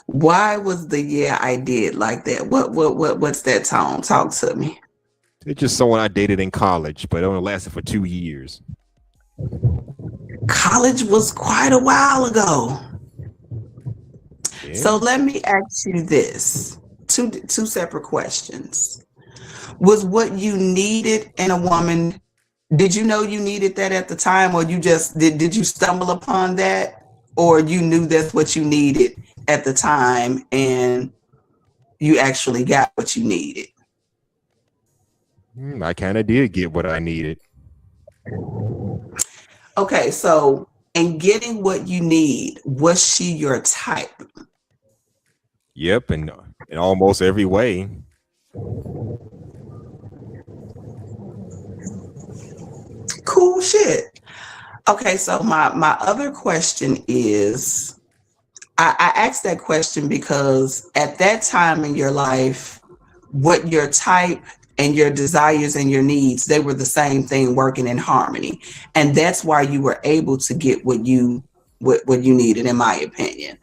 Why was the "yeah, I did" like that? What's that tone? Talk to me. It's just someone I dated in college, but it only lasted for 2 years. College was quite a while ago. Yeah. So let me ask you this. Two separate questions. Was what you needed in a woman, did you know you needed that at the time, or you just did you stumble upon that, or you knew that's what you needed at the time and you actually got what you needed? I kind of did get what I needed. Okay, so in getting what you need, was she your type? Yep, and in almost every way. Cool shit. Okay, so my other question is, I asked that question because at that time in your life, what your type and your desires and your needs, they were the same thing working in harmony. And that's why you were able to get what you needed, in my opinion.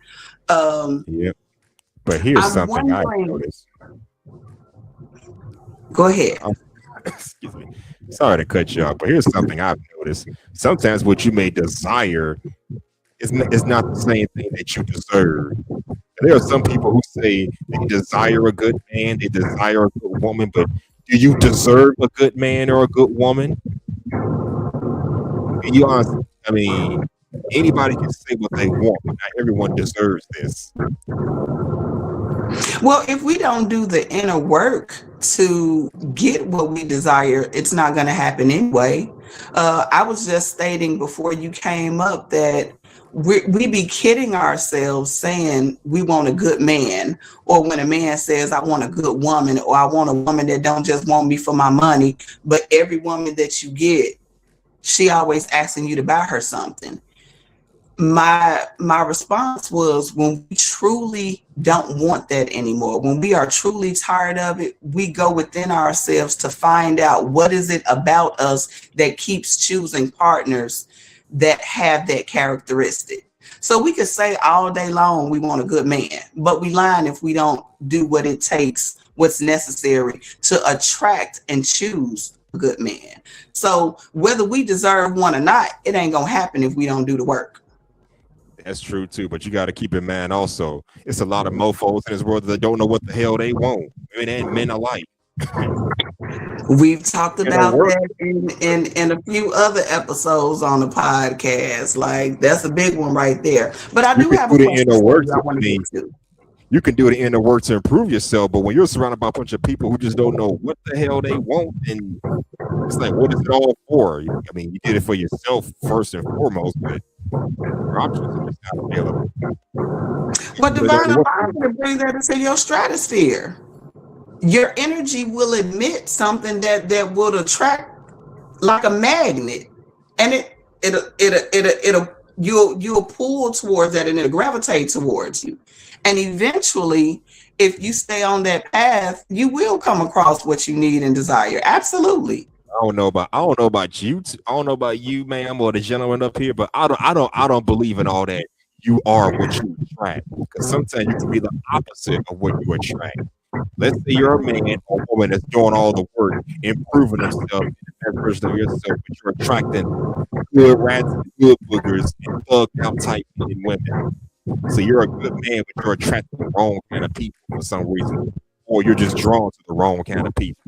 Yep. But here's I'm something I wondering. noticed. Go ahead. Excuse me. Sorry to cut you off, but here's something I've noticed. Sometimes what you may desire is not the same thing that you deserve. There are some people who say they desire a good man, they desire a good woman, but do you deserve a good man or a good woman? And you honestly, I mean, anybody can say what they want, but not everyone deserves this. Well, if we don't do the inner work to get what we desire, it's not going to happen anyway. I was just stating before you came up that we be kidding ourselves saying we want a good man, or when a man says I want a good woman, or I want a woman that don't just want me for my money, but every woman that you get, she always asking you to buy her something. My response was, when we truly don't want that anymore, when we are truly tired of it, we go within ourselves to find out what is it about us that keeps choosing partners that have that characteristic. So we could say all day long we want a good man, but we lying if we don't do what it takes, what's necessary to attract and choose a good man. So whether we deserve one or not, it ain't gonna happen if we don't do the work. That's true too, but you got to keep in mind also, it's a lot of mofos in this world that don't know what the hell they want. Women and men alike. We've talked And a about work, that in a few other episodes on the podcast. Like that's a big one right there. But I you do can have a do the question inner for work. you I I want to mean, get to. you can do the inner work to improve yourself, but when you're surrounded by a bunch of people who just don't know what the hell they want, then it's like, what is it all for? I mean, you did it for yourself first and foremost, but your options are just not available. But They don't divine know what to do. alignment bring that into your stratosphere. Your energy will emit something that will attract like a magnet, and it'll you'll pull towards that, and it'll gravitate towards you, and eventually, if you stay on that path, you will come across what you need and desire. Absolutely. I don't know about you. I don't know about you, ma'am, or the gentleman up here, but I don't believe in all that. You are what you attract, because sometimes you can be the opposite of what you attract. Let's say you're a man or woman that's doing all the work, improving themselves, in the best version of yourself, but you're attracting good rats and good boogers and thug out type men and women. So you're a good man, but you're attracting the wrong kind of people for some reason, or you're just drawn to the wrong kind of people.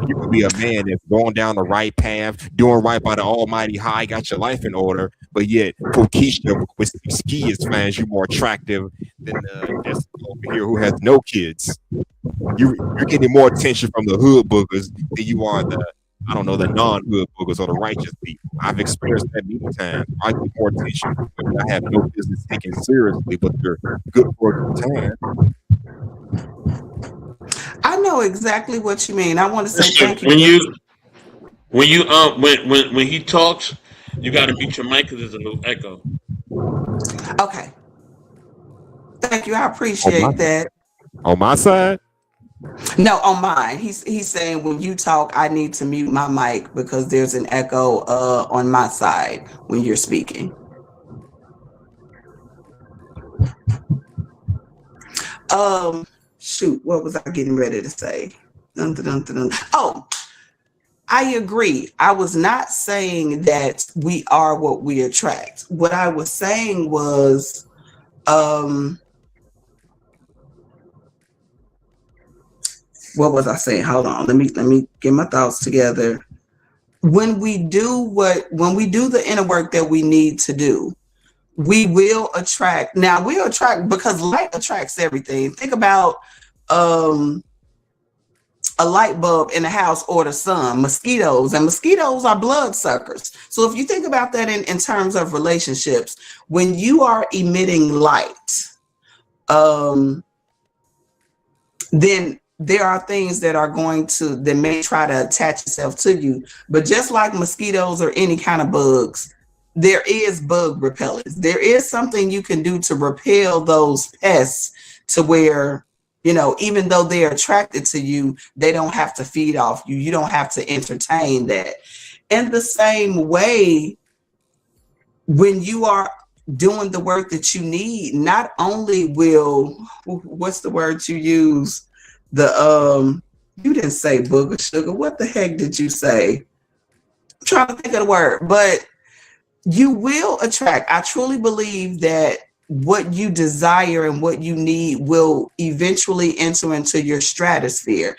You could be a man that's going down the right path, doing right by the Almighty High, got your life in order, but yet Pokisha with ski is finds you more attractive than Jessica over here who has no kids. You're getting more attention from the hood boogers than you are the the non-hood boogers or the righteous people. I've experienced that many times. I get more attention from women I have no business taking seriously, but they're good for a good time. I know exactly what you mean. I want to say Listen, thank you for. when he talks, you got to mute your mic because there's a little echo. Okay, thank you. I On my appreciate that. on my side, No, on mine. He's saying when you talk, I need to mute my mic because there's an echo on my side when you're speaking. Shoot, what was I getting ready to say? Dun, dun, dun, dun, dun. Oh, I agree. I was not saying that we are what we attract. What I was saying was, what was I saying? Hold on. Let me get my thoughts together. When we do the inner work that we need to do, we will attract. Now we'll attract because light attracts everything. Think about a light bulb in the house or the sun, mosquitoes, and mosquitoes are blood suckers. So if you think about that in terms of relationships, when you are emitting light, then there are things that may try to attach itself to you. But just like mosquitoes or any kind of bugs, there is bug repellents. There is something you can do to repel those pests to where, even though they're attracted to you, they don't have to feed off you. You don't have to entertain that. In the same way, when you are doing the work that you need, not only will, what's the word you use? You didn't say booger sugar. What the heck did you say? I'm trying to think of the word, but you will attract. I truly believe that what you desire and what you need will eventually enter into your stratosphere.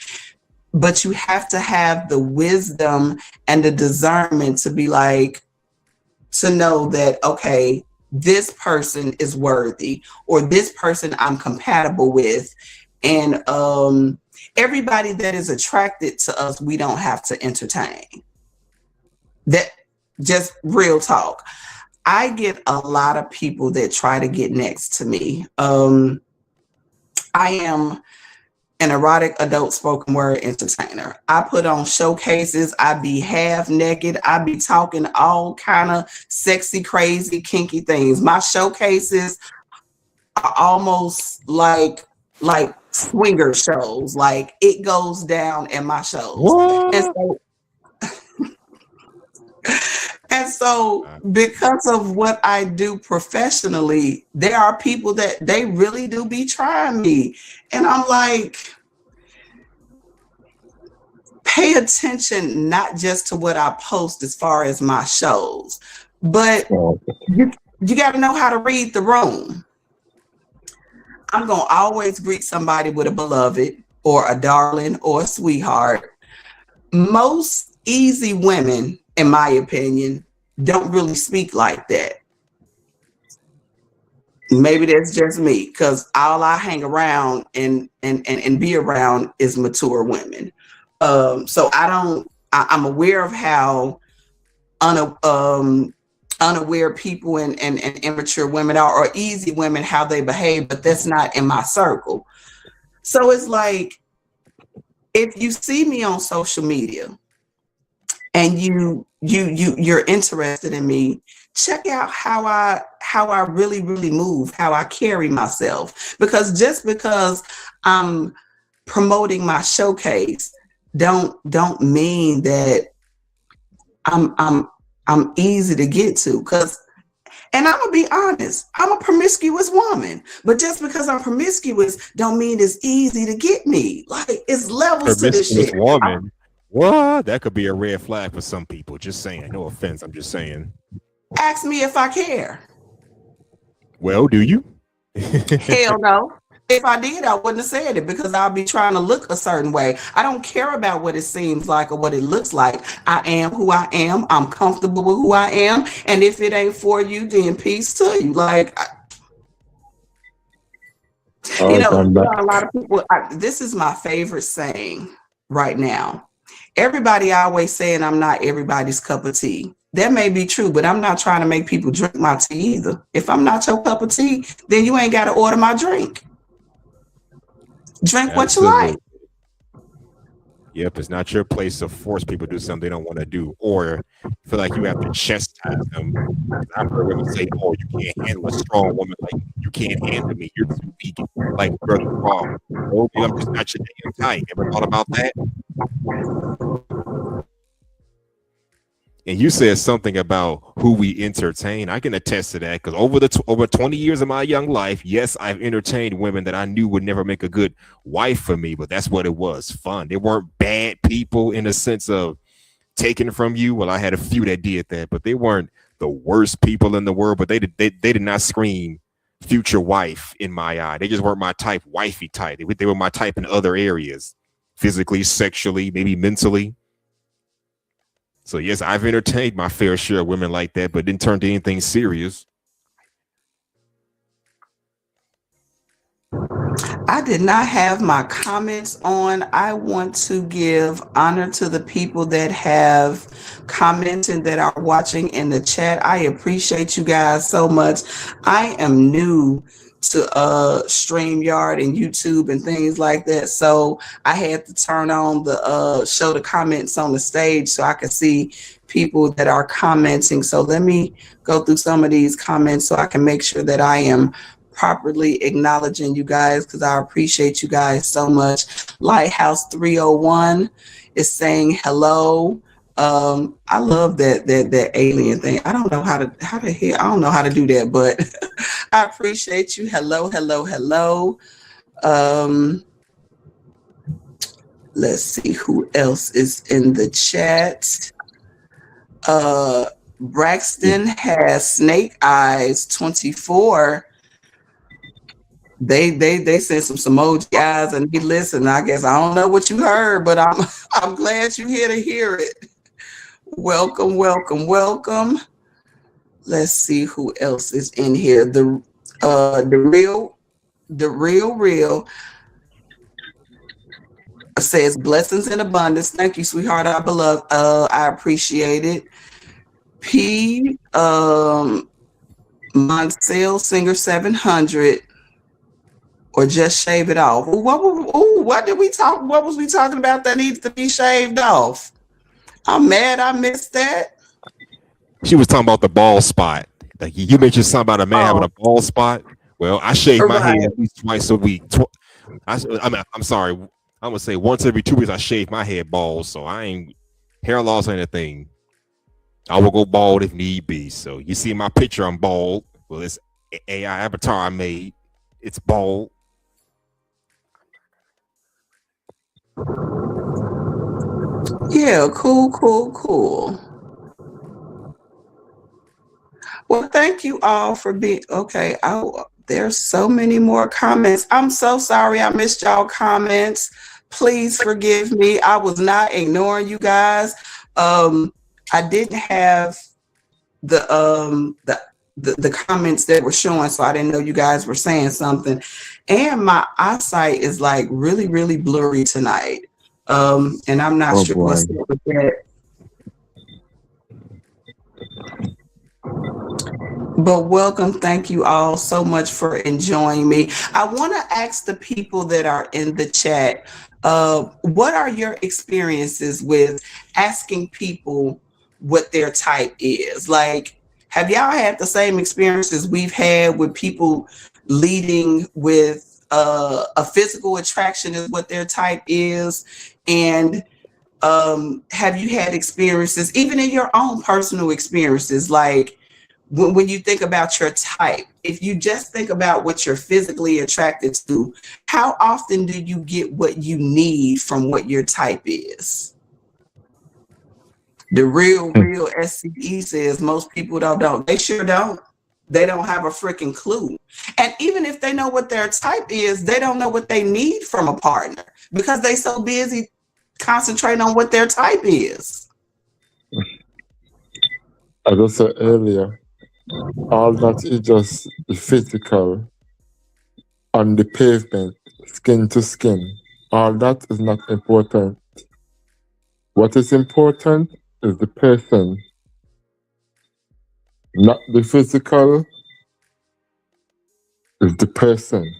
But you have to have the wisdom and the discernment to be like, to know that, okay, this person is worthy, or this person I'm compatible with. And everybody that is attracted to us, we don't have to entertain. That just real talk. I get a lot of people that try to get next to me. I am an erotic adult spoken word entertainer. I put on showcases. I be half naked. I be talking all kind of sexy, crazy, kinky things. My showcases are almost like swinger shows. Like it goes down in my shows. what? And so because of what I do professionally, there are people that they really do be trying me. And I'm like, pay attention not just to what I post as far as my shows, but You got to know how to read the room. I'm going to always greet somebody with a beloved or a darling or a sweetheart. Most easy women, in my opinion, don't really speak like that. Maybe that's just me, because all I hang around and be around is mature women. So I'm aware of how unaware people and immature women are, or easy women, how they behave, but that's not in my circle. So it's like, if you see me on social media and you're interested in me, check out how I really move, how I carry myself. Because just because I'm promoting my showcase, don't mean that I'm easy to get to. And I'm gonna be honest, I'm a promiscuous woman, but just because I'm promiscuous don't mean it's easy to get me. Like, it's levels to this Promiscuous shit. woman. What? That could be a red flag for some people. Just saying. No offense. I'm just saying. Ask me if I care. Well, do you? Hell no. If I did, I wouldn't have said it, because I'll be trying to look a certain way. I don't care about what it seems like or what it looks like. I am who I am. I'm comfortable with who I am. And if it ain't for you, then peace to you. Like, All right, I'm back. a lot of people, this is my favorite saying right now. Everybody always saying I'm not everybody's cup of tea. That may be true, but I'm not trying to make people drink my tea either. If I'm not your cup of tea, then you ain't got to order my drink. Drink what you like. Yep, it's not your place to force people to do something they don't want to do, or feel like you have to chastise them. I've heard women say, "Oh, you can't handle a strong woman. Like, you can't handle me. You're too weak." Like, brother, wrong. Oh, I'm just not your damn type. Ever thought about that? And you said something about who we entertain. I can attest to that, because over 20 years of my young life, yes, I've entertained women that I knew would never make a good wife for me, but that's what it was, fun. They weren't bad people in the sense of taken from you. Well, I had a few that did that, but they weren't the worst people in the world, but they did not scream future wife in my eye. They just weren't my type, wifey type. They were my type in other areas, physically, sexually, maybe mentally. So yes, I've entertained my fair share of women like that, but didn't turn to anything serious. I did not have my comments on. I want to give honor to the people that have commented, that are watching in the chat. I appreciate you guys so much. I am new to StreamYard and YouTube and things like that, so I had to turn on the show the comments on the stage so I could see people that are commenting. So let me go through some of these comments so I can make sure that I am properly acknowledging you guys, because I appreciate you guys so much. Lighthouse 301 is saying hello. I love that alien thing. I don't know how to hear. I don't know how to do that, but I appreciate you. Hello. Let's see who else is in the chat. Braxton has Snake Eyes 24. They sent some emoji eyes, and he listened. I guess I don't know what you heard, but I'm glad you're here to hear it. Welcome. Let's see who else is in here. The real says blessings in abundance. Thank you, sweetheart. I beloved. I appreciate it. P Moncel Singer 700. Or just shave it off. What did we talk? What was we talking about that needs to be shaved off? I'm mad I missed that. She was talking about the bald spot. Like, you mentioned something about a man having a bald spot. Well, I shave my head at least twice a week. I'm sorry. I'm gonna say once every 2 weeks I shave my head bald, so I ain't hair loss or anything. I will go bald if need be. So you see my picture, I'm bald. Well, it's AI avatar I made. It's bald. Yeah, cool. Well, thank you all for being okay. There's so many more comments. I'm so sorry I missed y'all comments. Please forgive me. I was not ignoring you guys. I didn't have the comments that were showing, so I didn't know you guys were saying something. And my eyesight is like really, really blurry tonight. And I'm not sure what's up with that. But welcome. Thank you all so much for enjoying me. I want to ask the people that are in the chat, what are your experiences with asking people what their type is? Like, have y'all had the same experiences we've had with people leading with a physical attraction is what their type is? And have you had experiences, even in your own personal experiences, like when you think about your type, if you just think about what you're physically attracted to, how often do you get what you need from what your type is? The real SCE says most people don't. They sure don't. They don't have a freaking clue. And even if they know what their type is, they don't know what they need from a partner because they so busy concentrating on what their type is. As I said earlier, all that is just the physical on the pavement, skin to skin. All that is not important. What is important is the person, not the physical, is the person.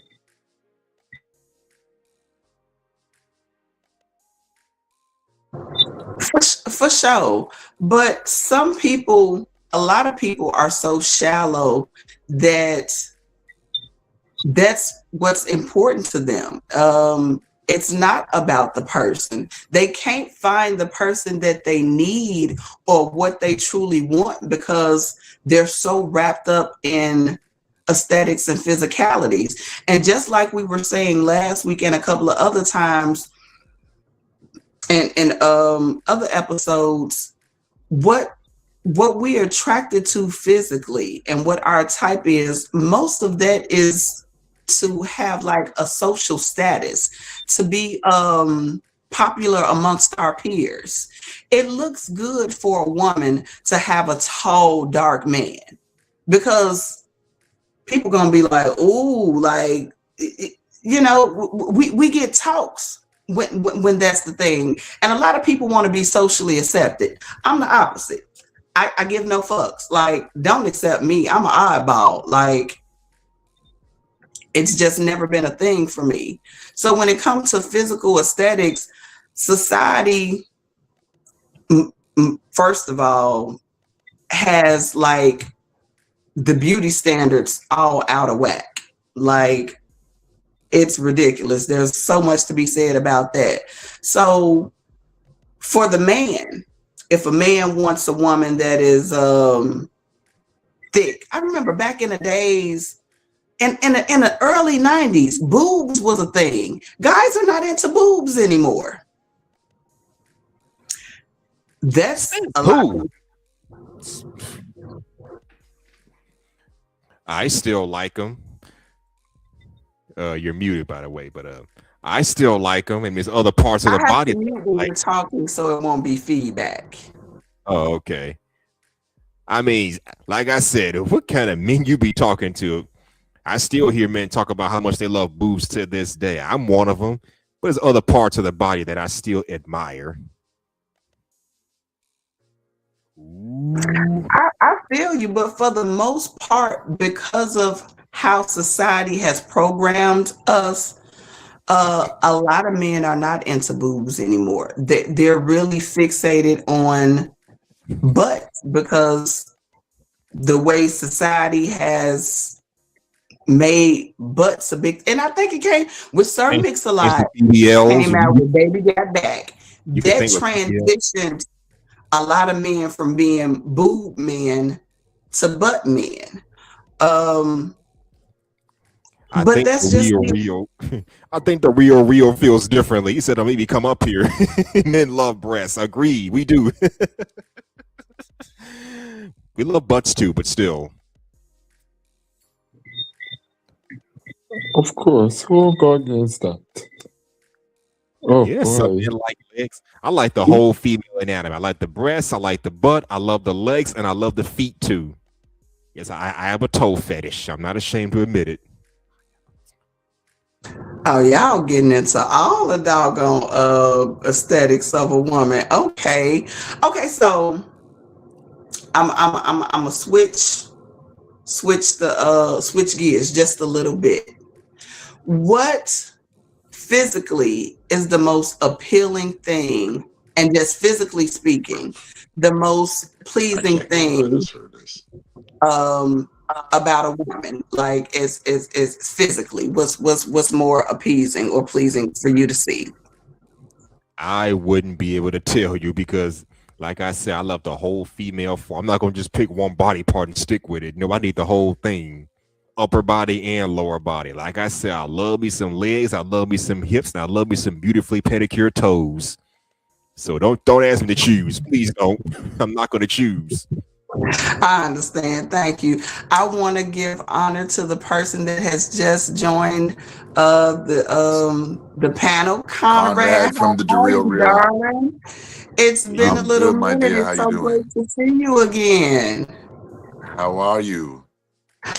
For sure. But some people, a lot of people are so shallow that that's what's important to them. It's not about the person. They can't find the person that they need or what they truly want because they're so wrapped up in aesthetics and physicalities. And just like we were saying last week and a couple of other times in other episodes, what we're attracted to physically and what our type is, most of that is to have like a social status, to be popular amongst our peers. It looks good for a woman to have a tall, dark man because people gonna be like, ooh, like, you know, we get talks when that's the thing. And a lot of people want to be socially accepted. I'm the opposite. I give no fucks. Like, don't accept me. I'm an oddball. Like, it's just never been a thing for me. So when it comes to physical aesthetics, society, first of all, has like the beauty standards all out of whack. Like, it's ridiculous. There's so much to be said about that. So for the man, if a man wants a woman that is thick, I remember back in the days, in the early 90s, boobs was a thing. Guys are not into boobs anymore. That's a lot. I still like them. You're muted, by the way, but I still like them, and there's other parts of the body. Like, you're talking, so it won't be feedback. Oh, okay. I mean, like I said, what kind of men you be talking to? I still hear men talk about how much they love boobs to this day. I'm one of them, but there's other parts of the body that I still admire. I feel you, but for the most part, because of how society has programmed us, a lot of men are not into boobs anymore. They're really fixated on butts because the way society has made butts a big, and I think it came with Sir Mix-a-Lot came out with Baby Got Back. That transitioned a lot of men from being boob men to butt men. I but think that's the just real. I think the real feels differently. He said, "I'll maybe come up here." Men love breasts. Agreed, we do. We love butts too, but still, Of course. Who will go against that? Oh Yeah, some boy. men like legs. I like the whole female anatomy. I like the breasts. I like the butt. I love the legs, and I love the feet too. Yes, I have a toe fetish. I'm not ashamed to admit it. Oh, y'all getting into all the doggone aesthetics of a woman. Okay. Okay, so I'm a switch gears just a little bit. What physically is the most appealing thing, and just physically speaking, the most I pleasing can't believe I thing just heard this. um about a woman? Like, is physically what's more appeasing or pleasing for you to see? I wouldn't be able to tell you because, like I said, I love the whole female form. I'm not gonna just pick one body part and stick with it. No, I need the whole thing, upper body and lower body. Like I said, I love me some legs, I love me some hips, and I love me some beautifully pedicured toes. So don't ask me to choose, please don't. I'm not gonna choose. I understand. Thank you. I want to give honor to the person that has just joined the panel. Conrad, Conrad how from the are Real you, Real. darling? It's been a I'm little good, my minute. dear. How It's you so great doing? to see you again. How are you?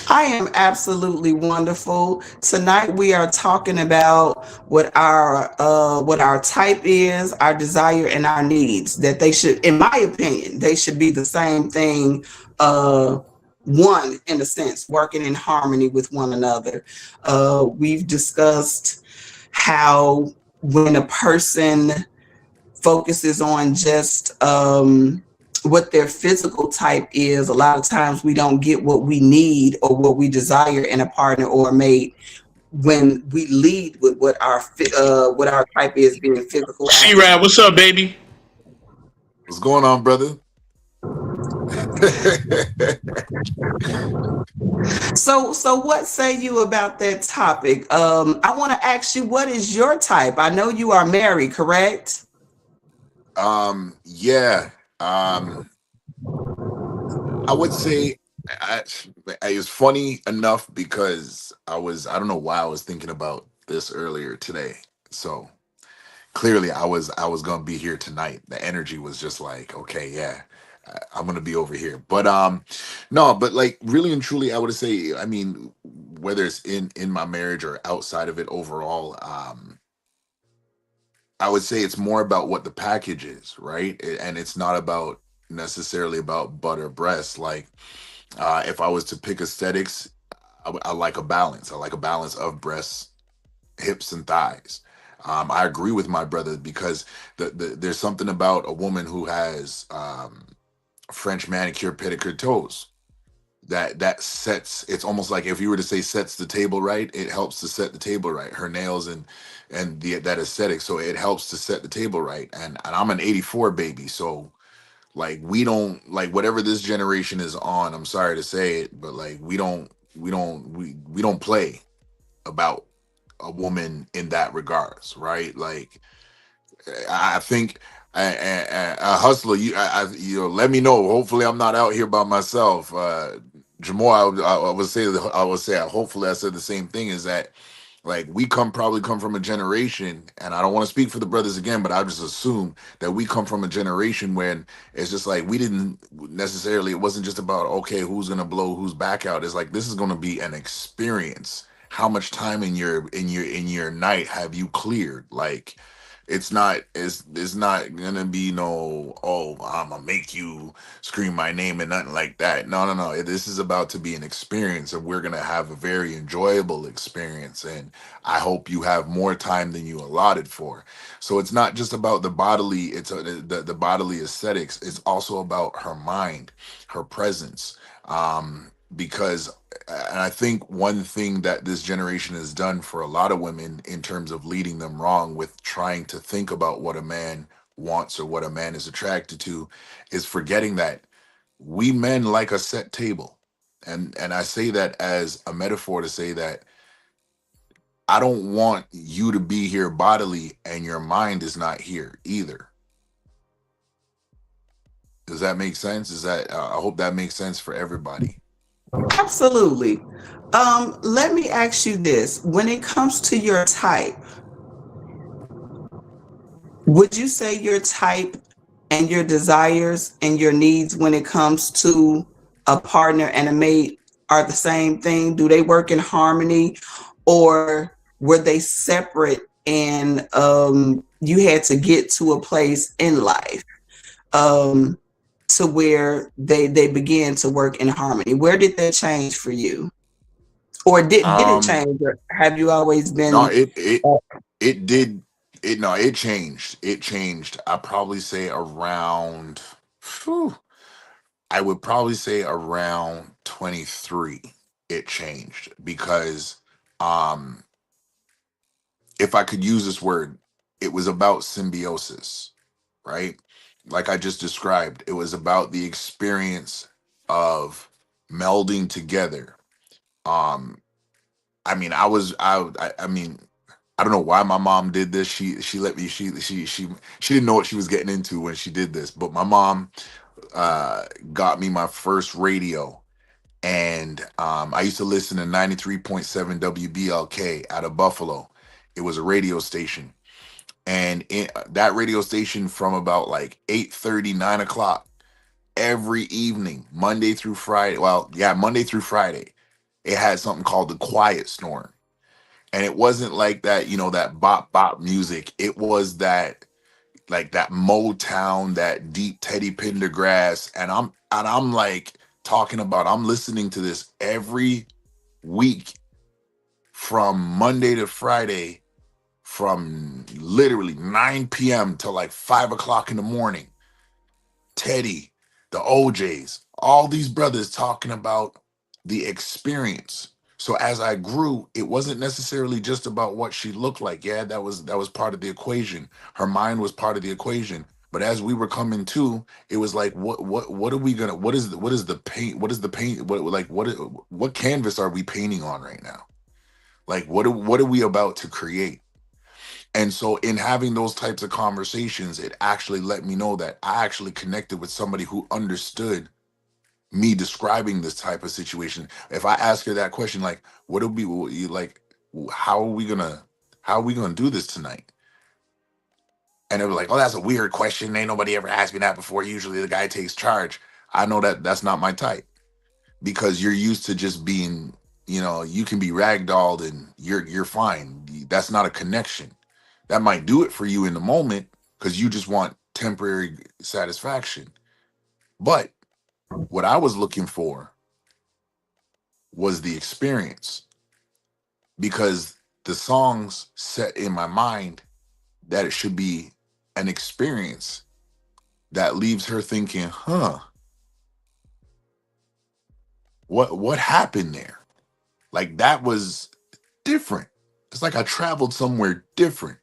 I am absolutely wonderful. Tonight we are talking about what our type is, our desire, and our needs. That they should, in my opinion, they should be the same thing. One, in a sense, working in harmony with one another. We've discussed how when a person focuses on just what their physical type is, a lot of times we don't get what we need or what we desire in a partner or a mate when we lead with what our type is, being physical C-Rad, attributes. what's up, baby? What's going on, brother? So what say you about that topic? I want to ask you, what is your type? I know you are married, correct? Yeah. I would say I, it's funny enough because I don't know why I was thinking about this earlier today. So clearly I was gonna be here tonight. The energy was just like, okay, yeah, I'm gonna be over here. But no, but like really and truly, I would say, I mean, whether it's in my marriage or outside of it overall, I would say it's more about what the package is, right? And it's not about necessarily about butt or breast. Like if I was to pick aesthetics, I like a balance. I like a balance of breasts, hips, and thighs. I agree with my brother because there's something about a woman who has French manicure pedicure toes that sets. It's almost like if you were to say sets the table right, it helps to set the table right. Her nails and that aesthetic, so it helps to set the table right. And I'm an '84 baby, so like we don't like whatever this generation is on. I'm sorry to say it, but like we don't play about a woman in that regards, right? Like I think a hustler, you know, let me know. Hopefully, I'm not out here by myself. Jamal, I would say, hopefully, I said the same thing. Is that like we probably come from a generation, and I don't want to speak for the brothers again, but I just assume that we come from a generation when it's just like we didn't necessarily. It wasn't just about okay, who's gonna blow who's back out. It's like this is gonna be an experience. How much time in your night have you cleared? Like it's not gonna be no, oh, I'm gonna make you scream my name and nothing like that. No, no, no, this is about to be an experience, and we're gonna have a very enjoyable experience, and I hope you have more time than you allotted for. So it's not just about the bodily, the bodily aesthetics. It's also about her mind, her presence, because and I think one thing that this generation has done for a lot of women in terms of leading them wrong with trying to think about what a man wants or what a man is attracted to is forgetting that we men like a set table. And I say that as a metaphor to say that I don't want you to be here bodily and your mind is not here either. Does that make sense? Is that I hope that makes sense for everybody. Absolutely. Let me ask you this. When it comes to your type, would you say your type and your desires and your needs when it comes to a partner and a mate are the same thing? Do they work in harmony, or were they separate and you had to get to a place in life um, to where they began to work in harmony? Where did that change for you? Or did it Um, change? Or have you always no, been it did it no, it changed. It changed. I probably say around phew, I would probably say around 23 it changed because um if I could use this word, it was about symbiosis, right? Like I just described, it was about the experience of melding together. Um, I mean, I mean, I don't know why my mom did this. She let me. She didn't know what she was getting into when she did this. But my mom got me my first radio, and I used to listen to 93.7 WBLK out of Buffalo. It was a radio station, and that radio station from about like 8:30, 9 o'clock every evening, Monday through Friday. Well, yeah, Monday through Friday, it had something called the Quiet Storm, and it wasn't like that, that bop bop music. It was that like that Motown, that deep Teddy Pendergrass, and I'm like talking about I'm listening to this every week from Monday to Friday from literally 9 p.m. to like 5 o'clock in the morning. Teddy, the OJs, all these brothers talking about the experience. So as I grew, it wasn't necessarily just about what she looked like. Yeah, that was part of the equation. Her mind was part of the equation. But as we were coming to, it was like, what are we gonna? What is the paint? What is the paint? What canvas are we painting on right now? Like what are we about to create? And so, in having those types of conversations, it actually let me know that I actually connected with somebody who understood me describing this type of situation. If I ask her that question, like, what will be you like? How are we gonna how are we gonna do this tonight? And they were like, "Oh, that's a weird question. Ain't nobody ever asked me that before. Usually, the guy takes charge." I know that that's not my type because you're used to just being, you can be ragdolled and you're fine. That's not a connection. That might do it for you in the moment because you just want temporary satisfaction. But what I was looking for was the experience because the songs set in my mind that it should be an experience that leaves her thinking, huh, what happened there? Like that was different. It's like I traveled somewhere different.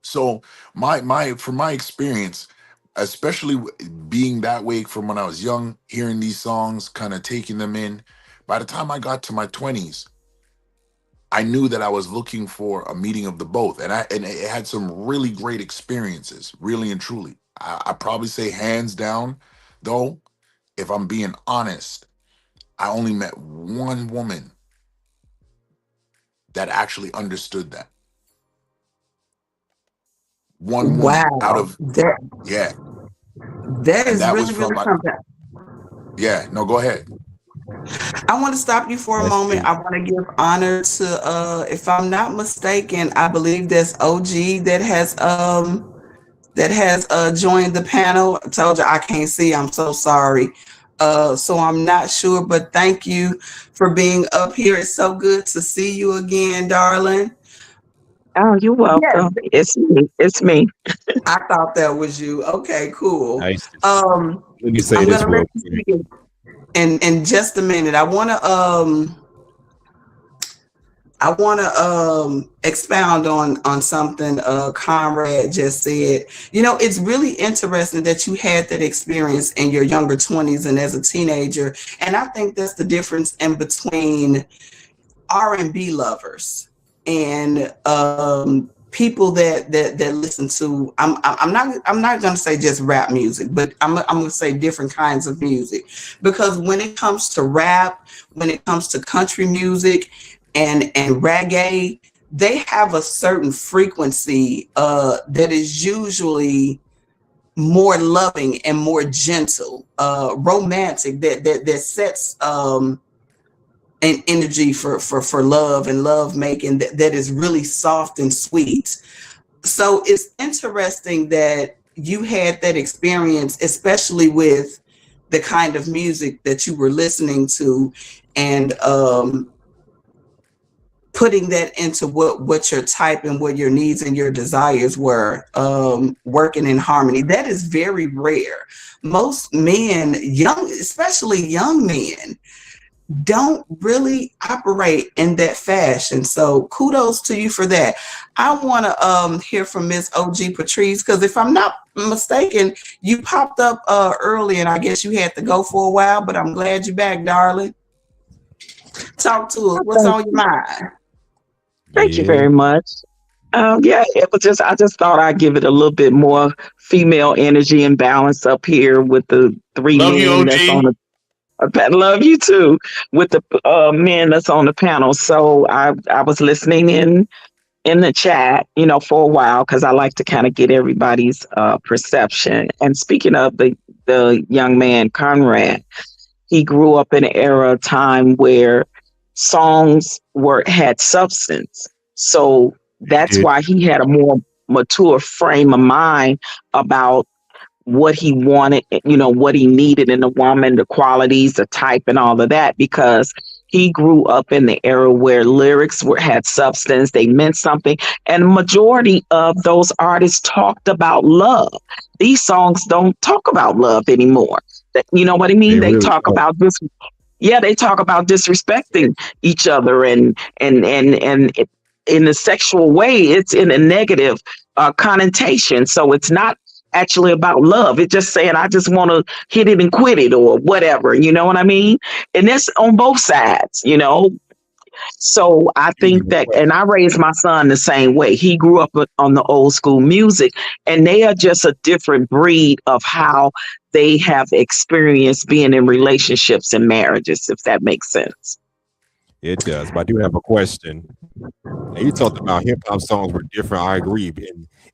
So my from my experience, especially being that way from when I was young, hearing these songs, kind of taking them in, by the time I got to my 20s, I knew that I was looking for a meeting of the both. And it had some really great experiences, really and truly. I probably say hands down, though, if I'm being honest, I only met one woman that actually understood that. One woman out wow? of yeah, That and is that was really, from really my something. yeah. No, go ahead. I want to stop you for a That's moment. deep. I want to give honor to, if I'm not mistaken, I believe that's OG that has joined the panel. I told you I can't see. I'm so sorry. So I'm not sure, but thank you for being up here. It's so good to see you again, darling. Oh, you're Yes, welcome. It's me. It's me. I thought that was you. Okay, cool. Nice to see. Um, Let me say I'm this gonna let real you quick. speak in just a minute. I want to expound on something Conrad just said. It's really interesting that you had that experience in your younger 20s and as a teenager. And I think that's the difference in between R&B lovers and people that listen to, I'm not going to say just rap music, but I'm going to say different kinds of music, because when it comes to rap, when it comes to country music and reggae, they have a certain frequency that is usually more loving and more gentle, romantic, that sets an energy for love and love making that is really soft and sweet. So it's interesting that you had that experience, especially with the kind of music that you were listening to, and putting that into what your type and what your needs and your desires were, working in harmony. That is very rare. Most men, young, especially young men, don't really operate in that fashion. So kudos to you for that. I want to hear from Miss OG Patrice, because if I'm not mistaken, you popped up early, and I guess you had to go for a while, but I'm glad you're back, darling. Talk to us. What's Thank on your mind? thank you Yeah. very much. Yeah, it was just I just thought I'd give it a little bit more female energy and balance up here with the three Love you, men that's on OG. the. I love you too with the men that's on the panel. So I was listening in the chat, for a while because I like to kind of get everybody's perception. And speaking of the young man Conrad, he grew up in an era of time where songs had substance. So He that's did. why he had a more mature frame of mind about what he wanted, what he needed in a woman, the qualities, the type, and all of that, because he grew up in the era where lyrics had substance, they meant something, and majority of those artists talked about love. These songs don't talk about love anymore. You know what I mean? They They really talk don't. about this. Yeah, they talk about disrespecting each other and in a sexual way. It's in a negative connotation. So it's not actually about love. It's just saying I just want to hit it and quit it or whatever. You know what I mean? And that's on both sides. So I think that, and I raised my son the same way. He grew up on the old school music, and they are just a different breed of how they have experienced being in relationships and marriages, if that makes sense. It does. But I do have a question. Now, you talked about hip hop songs were different. I agree.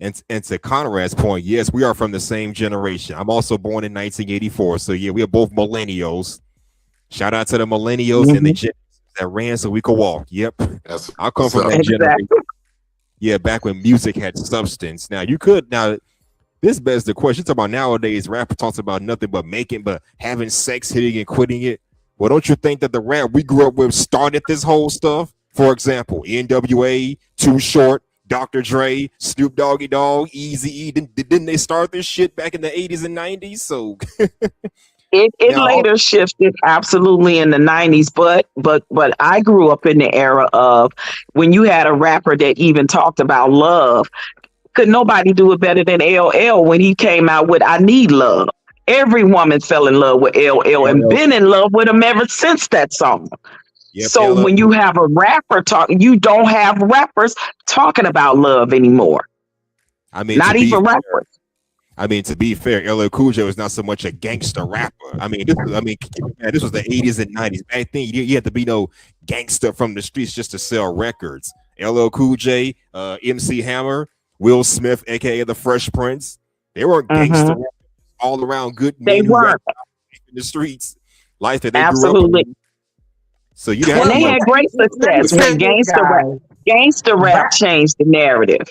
And to Conrad's point, yes, we are from the same generation. I'm also born in 1984. So yeah, we are both millennials. Shout out to the millennials and the Hmm. Gen that ran so we could walk. Yep. That's I come what's from up. that generation. Exactly. Yeah, back when music had substance. Now this begs the question. You talk about nowadays, rapper talks about nothing but having sex, hitting and quitting it. Well, don't you think that the rap we grew up with started this whole stuff? For example, NWA, Too Short, Dr. Dre, Snoop Doggy Dogg, Easy E. Didn't they start this shit back in the 80s and 90s? So It now, later shifted absolutely in the 90s, but I grew up in the era of when you had a rapper that even talked about love. Could nobody do it better than LL when he came out with I Need Love? Every woman fell in love with LL and LL, been in love with him ever since that song. yep, So LL. when you have a rapper talking, you don't have rappers talking about love anymore. I mean, to Not be even fair, rappers. LL Cool J was not so much a gangster rapper. Man, this was the 80s and 90s. Back then, you had to be no gangster from the streets just to sell records. LL Cool J, MC Hammer, Will Smith, aka the Fresh Prince. They weren't gangster Hmm. rappers, all around good They men who rap weren't. in the streets, life that they grew up Absolutely. in. So you didn't have And Well, to they be well, no. had let me great let me success say when this, guys. gangster rap Rap. changed the narrative.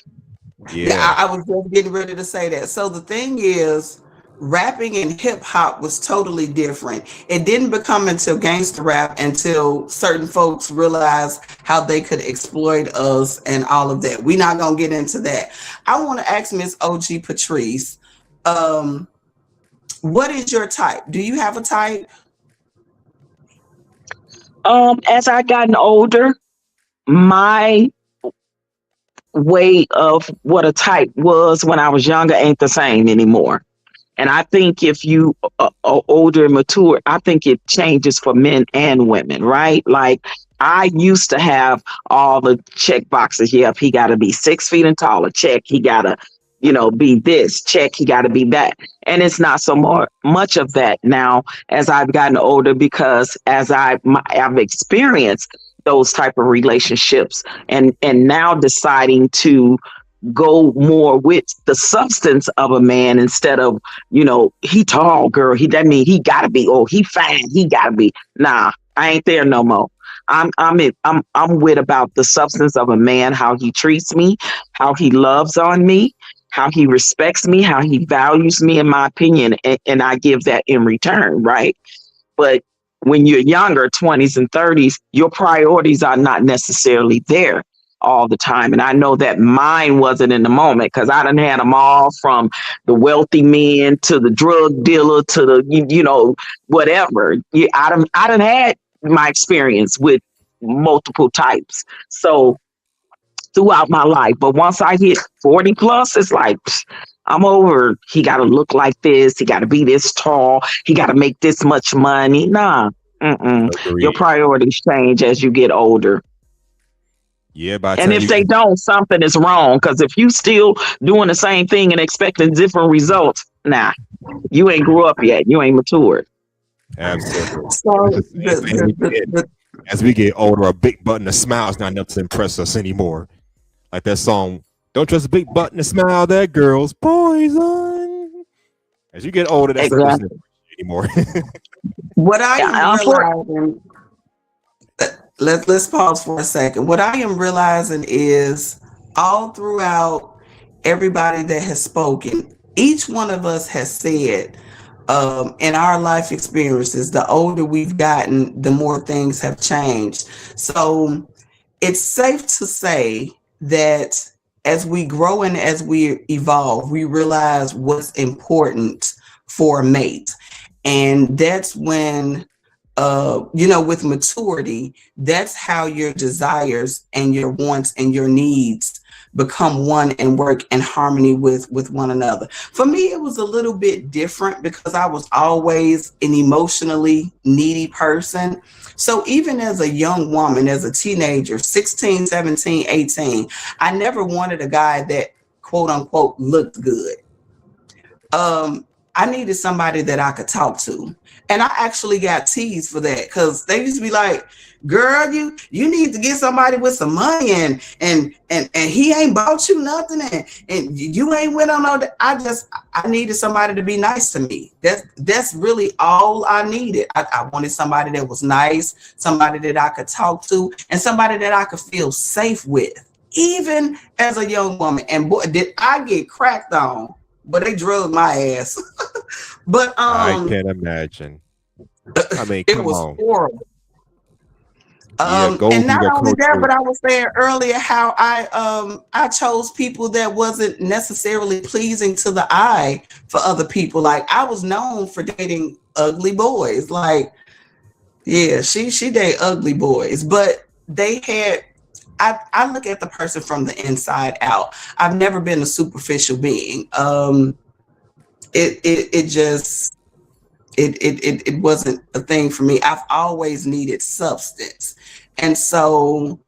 Yeah, Yeah, I was just getting ready to say that. So the thing is, rapping and hip hop was totally different. It didn't become until gangster rap until certain folks realized how they could exploit us and all of that. We're not gonna get into that. I want to ask Miss OG Patrice, um, what is your type? Do you have a type? As I gotten older, my way of what a type was when I was younger ain't the same anymore. And I think if you are older and mature, I think it changes for men and women, right? Like I used to have all the check boxes. Yep, he got to be 6 feet and taller. Check. He got to, be this. Check. He got to be that. And it's not so much of that now as I've gotten older, because as I've experienced those type of relationships, and now deciding to go more with the substance of a man instead of, he tall, girl. That mean he gotta be, oh, he fine, he gotta be. Nah, I ain't there no more. I'm with about the substance of a man, how he treats me, how he loves on me, how he respects me, how he values me, in my opinion, and I give that in return, right? But when you're younger, 20s and 30s, your priorities are not necessarily there all the time. And I know that mine wasn't in the moment, because I done had them all, from the wealthy men to the drug dealer to the, whatever. I done had my experience with multiple types. So throughout my life, but once I hit 40 plus, it's like, I'm over. He got to look like this. He got to be this tall. He got to make this much money. Nah. Your Agreed. priorities change as you get older. Yeah, by the And time if you they don't, something is wrong. Because if you still doing the same thing and expecting different results, nah, you ain't grew up yet. You ain't matured. absolutely. And So it's the same thing as we get older, a big button of smiles not enough to impress us anymore. Like that song, "Don't Trust a Big Button to Smile, That Girl's Poison." As you get older, that stuff doesn't Exactly. impress you anymore. what I am Yeah, realizing, let's pause for a second. What I am realizing is, all throughout everybody that has spoken, each one of us has said, in our life experiences, the older we've gotten, the more things have changed. So it's safe to say that as we grow and as we evolve, we realize what's important for a mate. And that's when, with maturity, that's how your desires and your wants and your needs become one and work in harmony with one another. For me, it was a little bit different because I was always an emotionally needy person. So even as a young woman, as a teenager, 16, 17, 18, I never wanted a guy that, quote unquote, looked good. I needed somebody that I could talk to. And I actually got teased for that, because they used to be like, girl, you need to get somebody with some money, and he ain't bought you nothing, and you ain't went on all that. I needed somebody to be nice to me. That's really all I needed. I wanted somebody that was nice, somebody that I could talk to, and somebody that I could feel safe with, even as a young woman. And boy, did I get cracked on, but they drugged my ass. But I can't imagine. I mean, it come was on. horrible. Yeah, And gold not digger only that, culture. but I was saying earlier how I chose people that wasn't necessarily pleasing to the eye for other people. Like, I was known for dating ugly boys. Like, yeah, she date ugly boys, but they had. I look at the person from the inside out. I've never been a superficial being. It just it wasn't a thing for me. I've always needed substance. And so,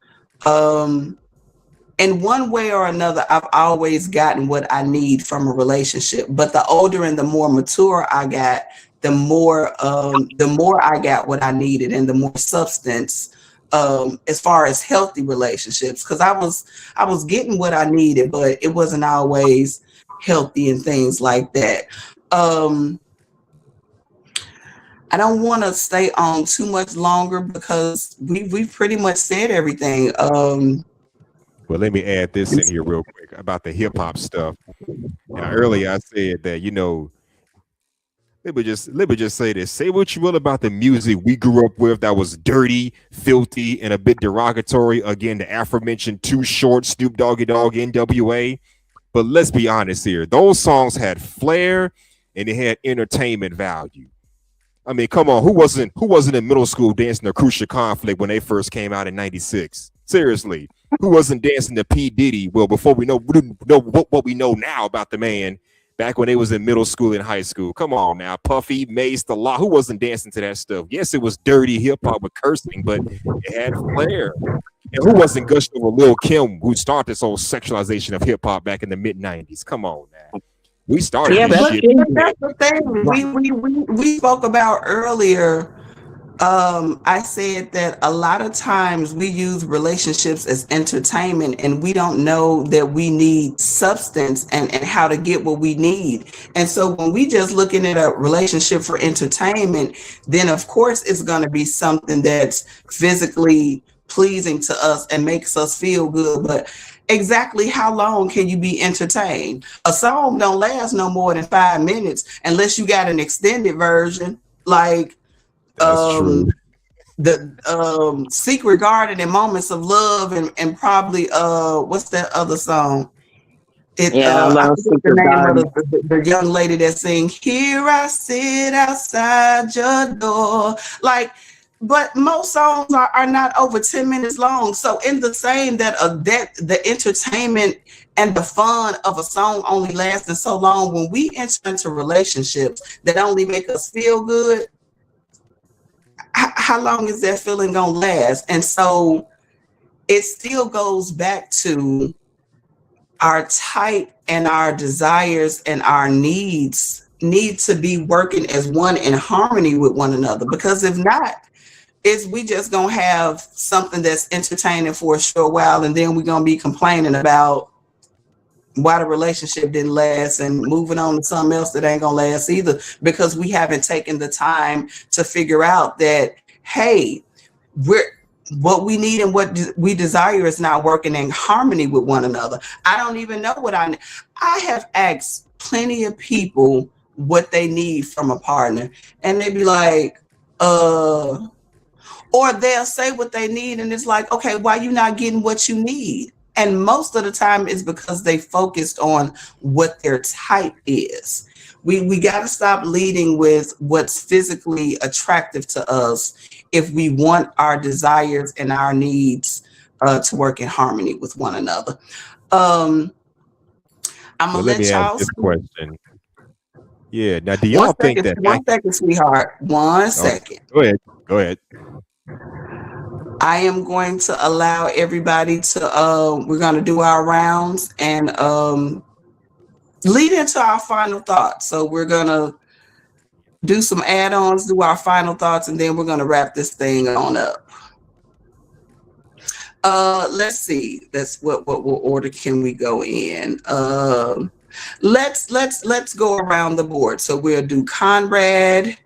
in one way or another, I've always gotten what I need from a relationship. But the older and the more mature I got, the more I got what I needed, and the more substance, as far as healthy relationships. Because I was getting what I needed, but it wasn't always healthy and things like that. Um, I don't want to stay on too much longer because we've pretty much said everything. Well, let me add this in here real quick about the hip hop stuff. Now, earlier I said that, let me just say this. Say what you will about the music we grew up with that was dirty, filthy, and a bit derogatory. Again, the aforementioned Too Short, Snoop Doggy Dogg, NWA. But let's be honest here. Those songs had flair and they had entertainment value. I mean, come on, who wasn't in middle school dancing to Crucial Conflict when they first came out in '96? Seriously, who wasn't dancing to P Diddy? Well, before we know what we know now about the man, back when they was in middle school and high school. Come on now, Puffy, Mace, the Law. Who wasn't dancing to that stuff? Yes, it was dirty hip hop with cursing, but it had flair. And who wasn't gushing over Lil Kim, who started this whole sexualization of hip hop back in the mid-90s? Come on now. We started Yeah, this that's But, shit. but that's the thing we spoke about earlier. I said that a lot of times we use relationships as entertainment and we don't know that we need substance and how to get what we need. And so when we just looking at a relationship for entertainment, then of course it's going to be something that's physically pleasing to us and makes us feel good. But exactly how long can you be entertained? A song don't last no more than 5 minutes unless you got an extended version. Like That's true. the Secret Garden and Moments of Love and probably what's that other song? yeah. I I love forget the Secret name of Garden. the young lady that sing Here I Sit Outside Your Door. Like, but most songs are not over 10 minutes long. So in the same that the entertainment and the fun of a song only lasting so long, when we enter into relationships that only make us feel good, how long is that feeling gonna last? And so it still goes back to our type and our desires and our needs need to be working as one in harmony with one another. Because if not, is we just gonna have something that's entertaining for a short while and then we're gonna be complaining about why the relationship didn't last and moving on to something else that ain't gonna last either, because we haven't taken the time to figure out that, hey, we're what we need and what we desire is not working in harmony with one another. I don't even know what I have asked plenty of people what they need from a partner, and they be like, or they'll say what they need and it's like, okay, why you not getting what you need? And most of the time it's because they focused on what their type is. We got to stop leading with what's physically attractive to us if we want our desires and our needs to work in harmony with one another. I'm So gonna let me let ask y'all this speak. question. Yeah. Now, do One y'all think second, that one second, sweetheart. One oh, second. go ahead. Go ahead. I am going to allow everybody to, we're going to do our rounds and lead into our final thoughts. So we're going to do some add-ons, do our final thoughts, and then we're going to wrap this thing on up. Let's see. That's what order can we go in? Let's go around the board. So we'll do Conrad.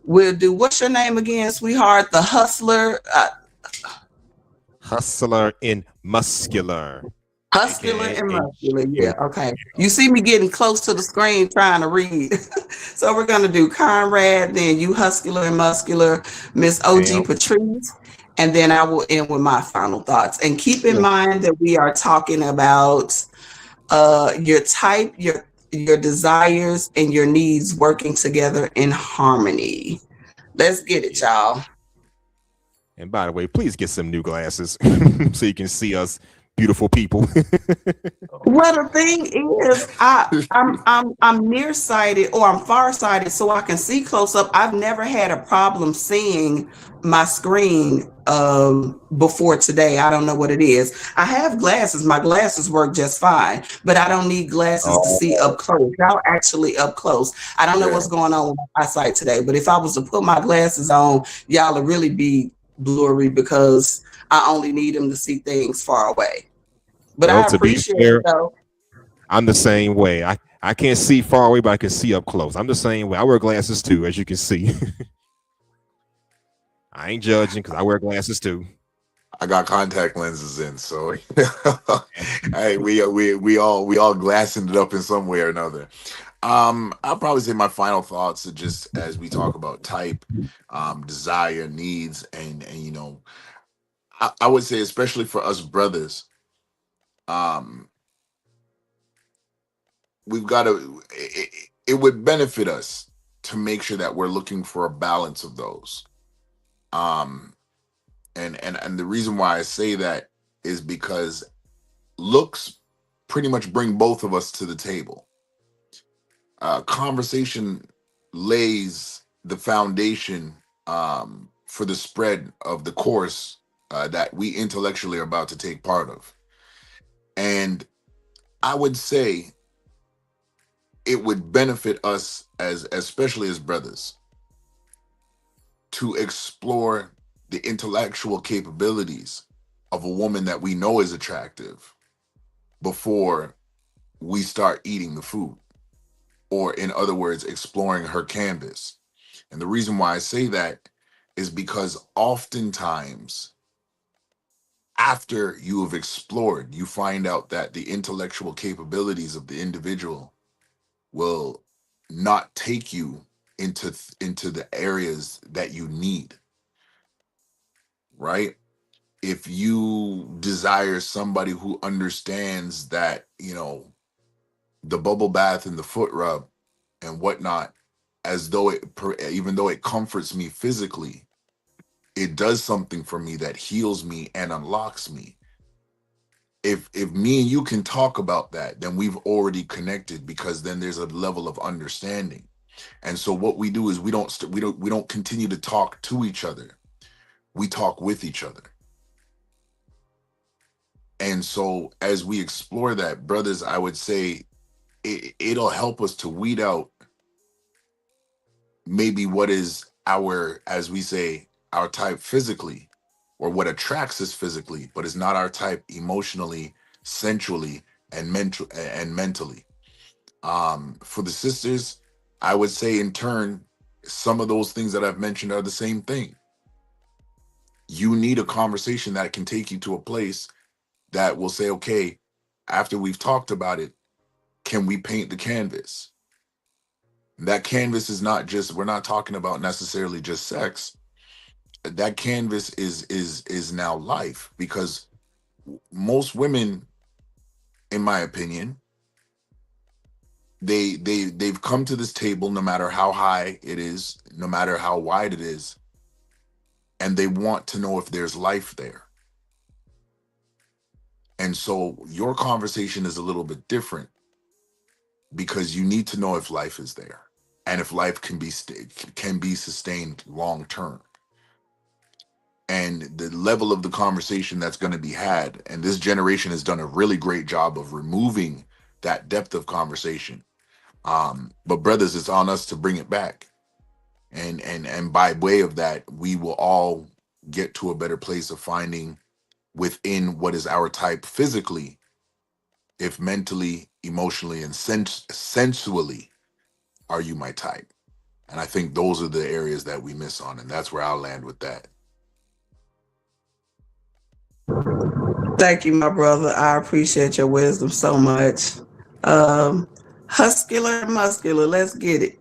We'll do, what's your name again, sweetheart? The Hustler. Hustler and muscular. Hustler AKA and H. muscular, yeah, okay. You see me getting close to the screen trying to read. So we're gonna do Conrad, then you Hustler and muscular, Miss OG Damn. Patrice, and then I will end with my final thoughts. And keep in mind that we are talking about your type, your desires, and your needs working together in harmony. Let's get it, y'all. And by the way, please get some new glasses so you can see us beautiful people. Well, the thing is, I'm nearsighted or I'm farsighted, so I can see close up. I've never had a problem seeing my screen before today. I don't know what it is. I have glasses. My glasses work just fine, but I don't need glasses to see up Oh, close. Y'all actually up close. I don't know Yeah. what's going on with my eyesight today, but if I was to put my glasses on, y'all would really be blurry because I only need them to see things far away. But well, I to be appreciate it fair, though. I'm the same way. I can't see far away, but I can see up close. I'm the same way. I wear glasses too, as you can see. I ain't judging because I wear glasses too. I got contact lenses in, so hey, we all glassing it up in some way or another. I'll probably say my final thoughts are just as we talk about type, desire, needs, and I would say especially for us brothers, um, we've got to. It would benefit us to make sure that we're looking for a balance of those. Um, and the reason why I say that is because looks pretty much bring both of us to the table. Conversation lays the foundation for the spread of the course that we intellectually are about to take part of. And I would say it would benefit us as especially as brothers to explore the intellectual capabilities of a woman that we know is attractive before we start eating the food, or in other words, exploring her canvas. And the reason why I say that is because oftentimes after you have explored, you find out that the intellectual capabilities of the individual will not take you into the areas that you need, right? If you desire somebody who understands that, the bubble bath and the foot rub and whatnot, as though even though it comforts me physically, it does something for me that heals me and unlocks me. If me and you can talk about that, then we've already connected, because then there's a level of understanding. And so what we do is we don't continue to talk to each other. We talk with each other. And so as we explore that, brothers, I would say it'll help us to weed out maybe what is our, as we say, our type physically, or what attracts us physically, but is not our type emotionally, sensually, and mentally. For the sisters, I would say in turn, some of those things that I've mentioned are the same thing. You need a conversation that can take you to a place that will say, okay, after we've talked about it, can we paint the canvas? That canvas is not just, we're not talking about necessarily just sex. That canvas is now life, because most women, in my opinion, they've come to this table, no matter how high it is, no matter how wide it is, and they want to know if there's life there. And so your conversation is a little bit different, because you need to know if life is there, and if life can be sustained long term. And the level of the conversation that's going to be had, and this generation has done a really great job of removing that depth of conversation. But brothers, it's on us to bring it back, and by way of that, we will all get to a better place of finding within what is our type physically, if mentally, emotionally, and sensually, are you my type? And I think those are the areas that we miss on, and that's where I'll land with that. Thank you, my brother. I appreciate your wisdom so much. Um, Huscular, muscular, let's get it.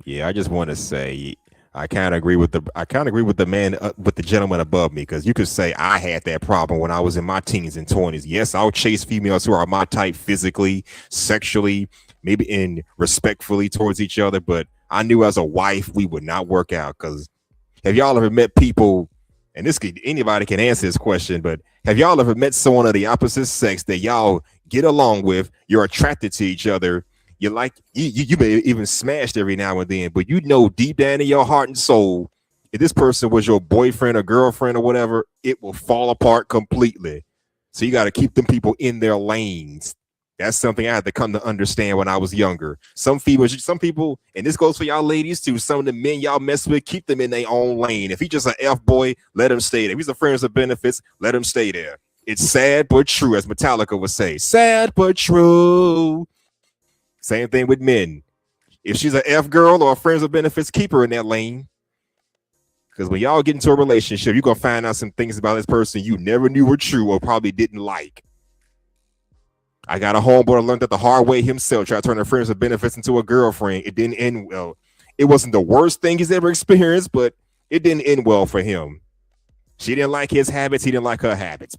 Yeah, I just want to say I kind of agree with the man with the gentleman above me, because you could say I had that problem when I was in my teens and 20s. Yes, I'll chase females who are my type physically, sexually, maybe in respectfully towards each other, but I knew as a wife we would not work out. Because have y'all ever met people, and anybody can answer this question, but have y'all ever met someone of the opposite sex that y'all get along with, you're attracted to each other, you like you may even smashed every now and then, but you know deep down in your heart and soul, if this person was your boyfriend or girlfriend or whatever, it will fall apart completely. So you got to keep them people in their lanes. That's something I had to come to understand when I was younger. Some people, and this goes for y'all ladies too. Some of the men y'all mess with, keep them in their own lane. If he's just an F boy, let him stay there. If he's a friends of benefits, let him stay there. It's sad but true, as Metallica would say. Sad but true. Same thing with men. If she's an F girl or a friends of benefits, keep her in that lane. Because when y'all get into a relationship, you're going to find out some things about this person you never knew were true or probably didn't like. I got a homeboy that learned that the hard way himself, tried to turn her friends of benefits into a girlfriend. It didn't end well. It wasn't the worst thing he's ever experienced, but it didn't end well for him. She didn't like his habits. He didn't like her habits.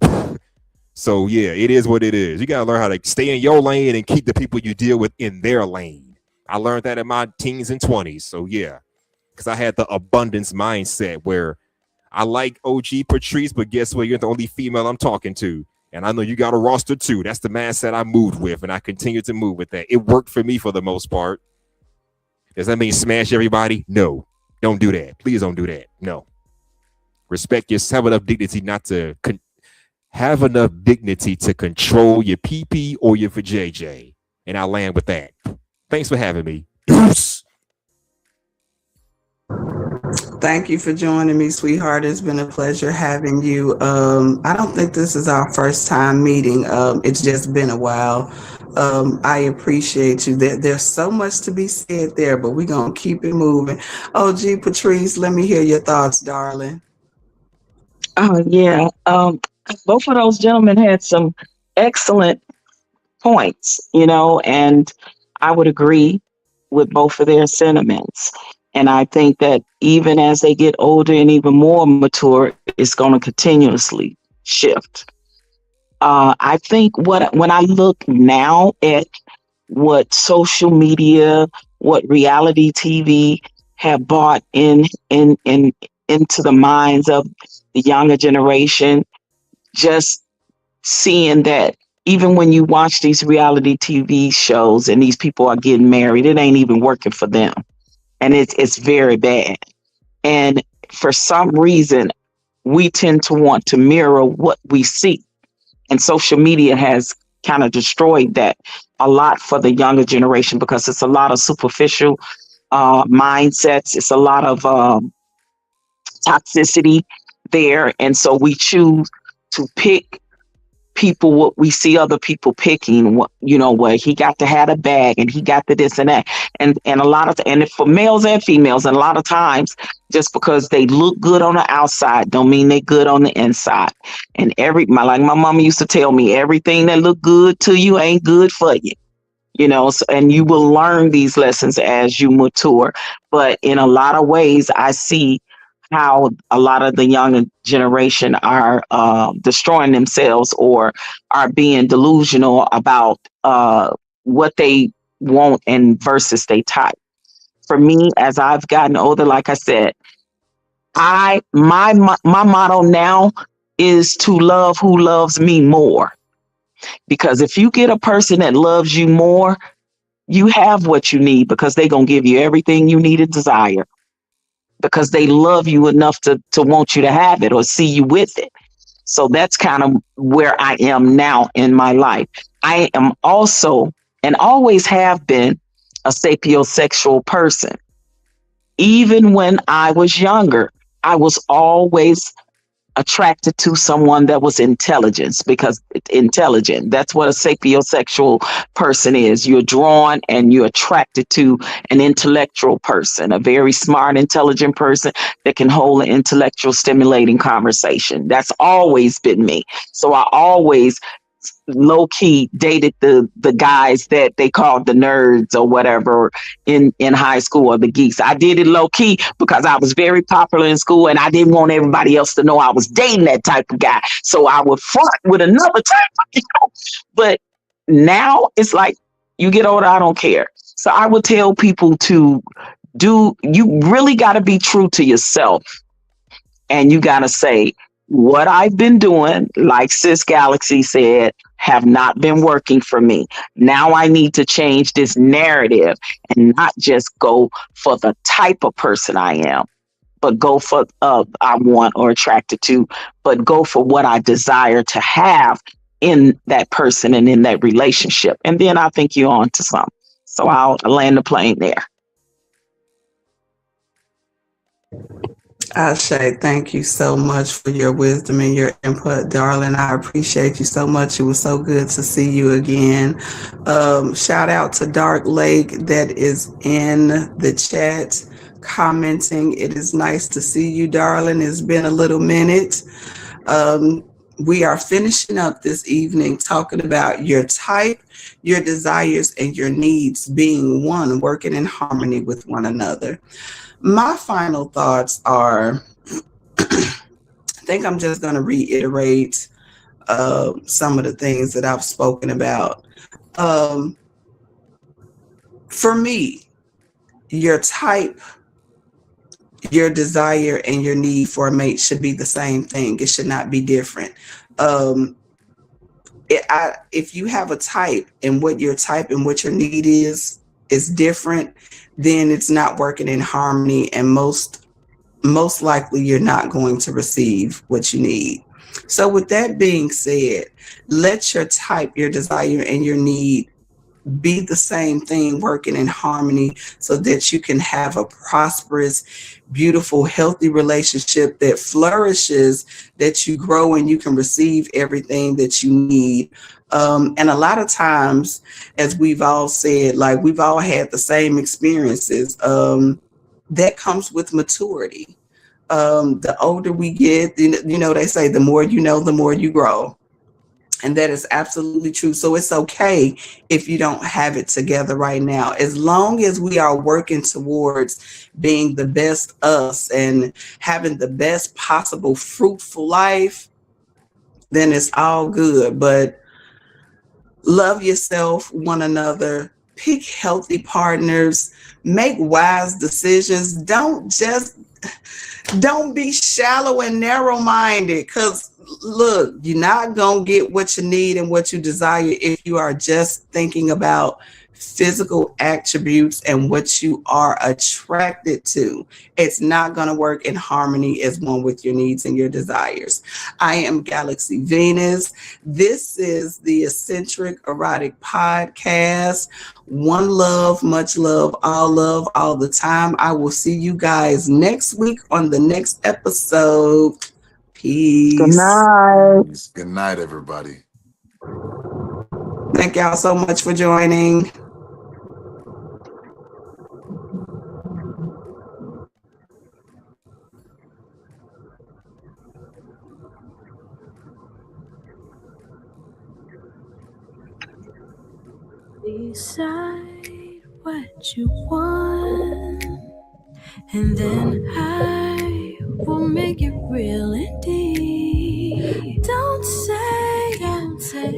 So, yeah, it is what it is. You got to learn how to stay in your lane and keep the people you deal with in their lane. I learned that in my teens and 20s. So, yeah, because I had the abundance mindset where I like OG Patrice, but guess what? You're the only female I'm talking to. And I know you got a roster too. That's the mindset I moved with, and I continue to move with that. It worked for me for the most part. Does that mean smash everybody? No. Don't do that. Please don't do that. No. Respect yourself, have enough dignity not to have enough dignity to control your PP or your for JJ. And I land with that. Thanks for having me. Deuce. Thank you for joining me, sweetheart. It's been a pleasure having you. I don't think this is our first time meeting. It's just been a while. I appreciate you. There's so much to be said there, but we're going to keep it moving. Oh, gee, Patrice, let me hear your thoughts, darling. Oh, yeah. Both of those gentlemen had some excellent points, and I would agree with both of their sentiments. And I think that even as they get older and even more mature, it's going to continuously shift. I think when I look now at what social media, what reality TV have brought in into the minds of the younger generation, just seeing that even when you watch these reality TV shows and these people are getting married, it ain't even working for them. And it's very bad. And for some reason, we tend to want to mirror what we see. And social media has kind of destroyed that a lot for the younger generation because it's a lot of superficial mindsets. It's a lot of toxicity there. And so we choose to pick people what we see other people picking, where he got to have a bag and he got to this and that. And a lot of, and for males and females, and a lot of times just because they look good on the outside don't mean they good on the inside. And like my mama used to tell me, everything that look good to you ain't good for you. And you will learn these lessons as you mature. But in a lot of ways, I see how a lot of the younger generation are destroying themselves or are being delusional about what they want and versus they type. For me, as I've gotten older, like I said, my motto now is to love who loves me more. Because if you get a person that loves you more, you have what you need because they're going to give you everything you need and desire because they love you enough to want you to have it or see you with it. So that's kind of where I am now in my life. I am also and always have been a sapiosexual person. Even when I was younger, I was always attracted to someone that was intelligent. That's what a sapiosexual person is. You're drawn and you're attracted to an intellectual person, a very smart, intelligent person that can hold an intellectual, stimulating conversation. That's always been me. So I always low key dated the guys that they called the nerds or whatever in high school, or the geeks. I did it low key because I was very popular in school and I didn't want everybody else to know I was dating that type of guy. So I would front with another type of, but now it's like you get older, I don't care. So I would tell people you really got to be true to yourself. And you got to say, what I've been doing, like Sis Galaxy said, have not been working for me. Now I need to change this narrative and not just go for the type of person I am, but go for I want or attracted to, but go for what I desire to have in that person and in that relationship. And then I think you're on to something. So I'll land the plane there. Ashe, thank you so much for your wisdom and your input, darling. I appreciate you so much. It was so good to see you again. Shout out to Dark Lake that is in the chat commenting. It is nice to see you, darling. It's been a little minute. We are finishing up this evening talking about your type, your desires, and your needs being one, working in harmony with one another. My final thoughts are, I think I'm just going to reiterate some of the things that I've spoken about. For me, your type, your desire, and your need for a mate should be the same thing. It should not be different. if you have a type and what your type and what your need is different, then it's not working in harmony, and most likely you're not going to receive what you need. So with that being said, let your type, your desire, and your need be the same thing working in harmony so that you can have a prosperous, beautiful, healthy relationship that flourishes, that you grow and you can receive everything that you need. And a lot of times, as we've all said, like we've all had the same experiences, that comes with maturity. The older we get, they say the more you know, the more you grow. And that is absolutely true. So it's okay if you don't have it together right now. As long as we are working towards being the best us and having the best possible fruitful life, then it's all good. But love yourself, one another, pick healthy partners, make wise decisions. Don't be shallow and narrow minded, because look, you're not going to get what you need and what you desire if you are just thinking about physical attributes and what you are attracted to. It's not going to work in harmony as one with your needs and your desires. I am Galaxy Venus. This is the Eccentric Erotic Podcast. One love, much love, all the time. I will see you guys next week on the next episode. Peace. Good night. Good night, everybody. Thank y'all so much for joining. Decide what you want, and then I will make it real indeed. Don't say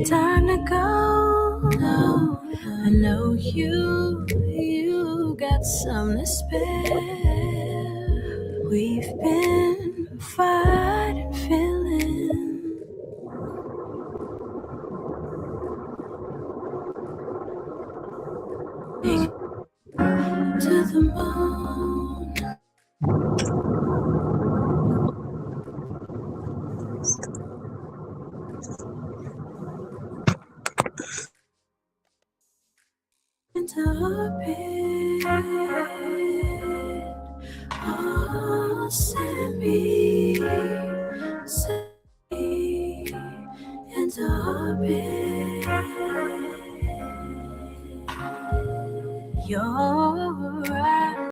time to go. No, I know you got some to spare. We've been fighting feelings. To the moon. Into orbit. Oh, send me into orbit. You're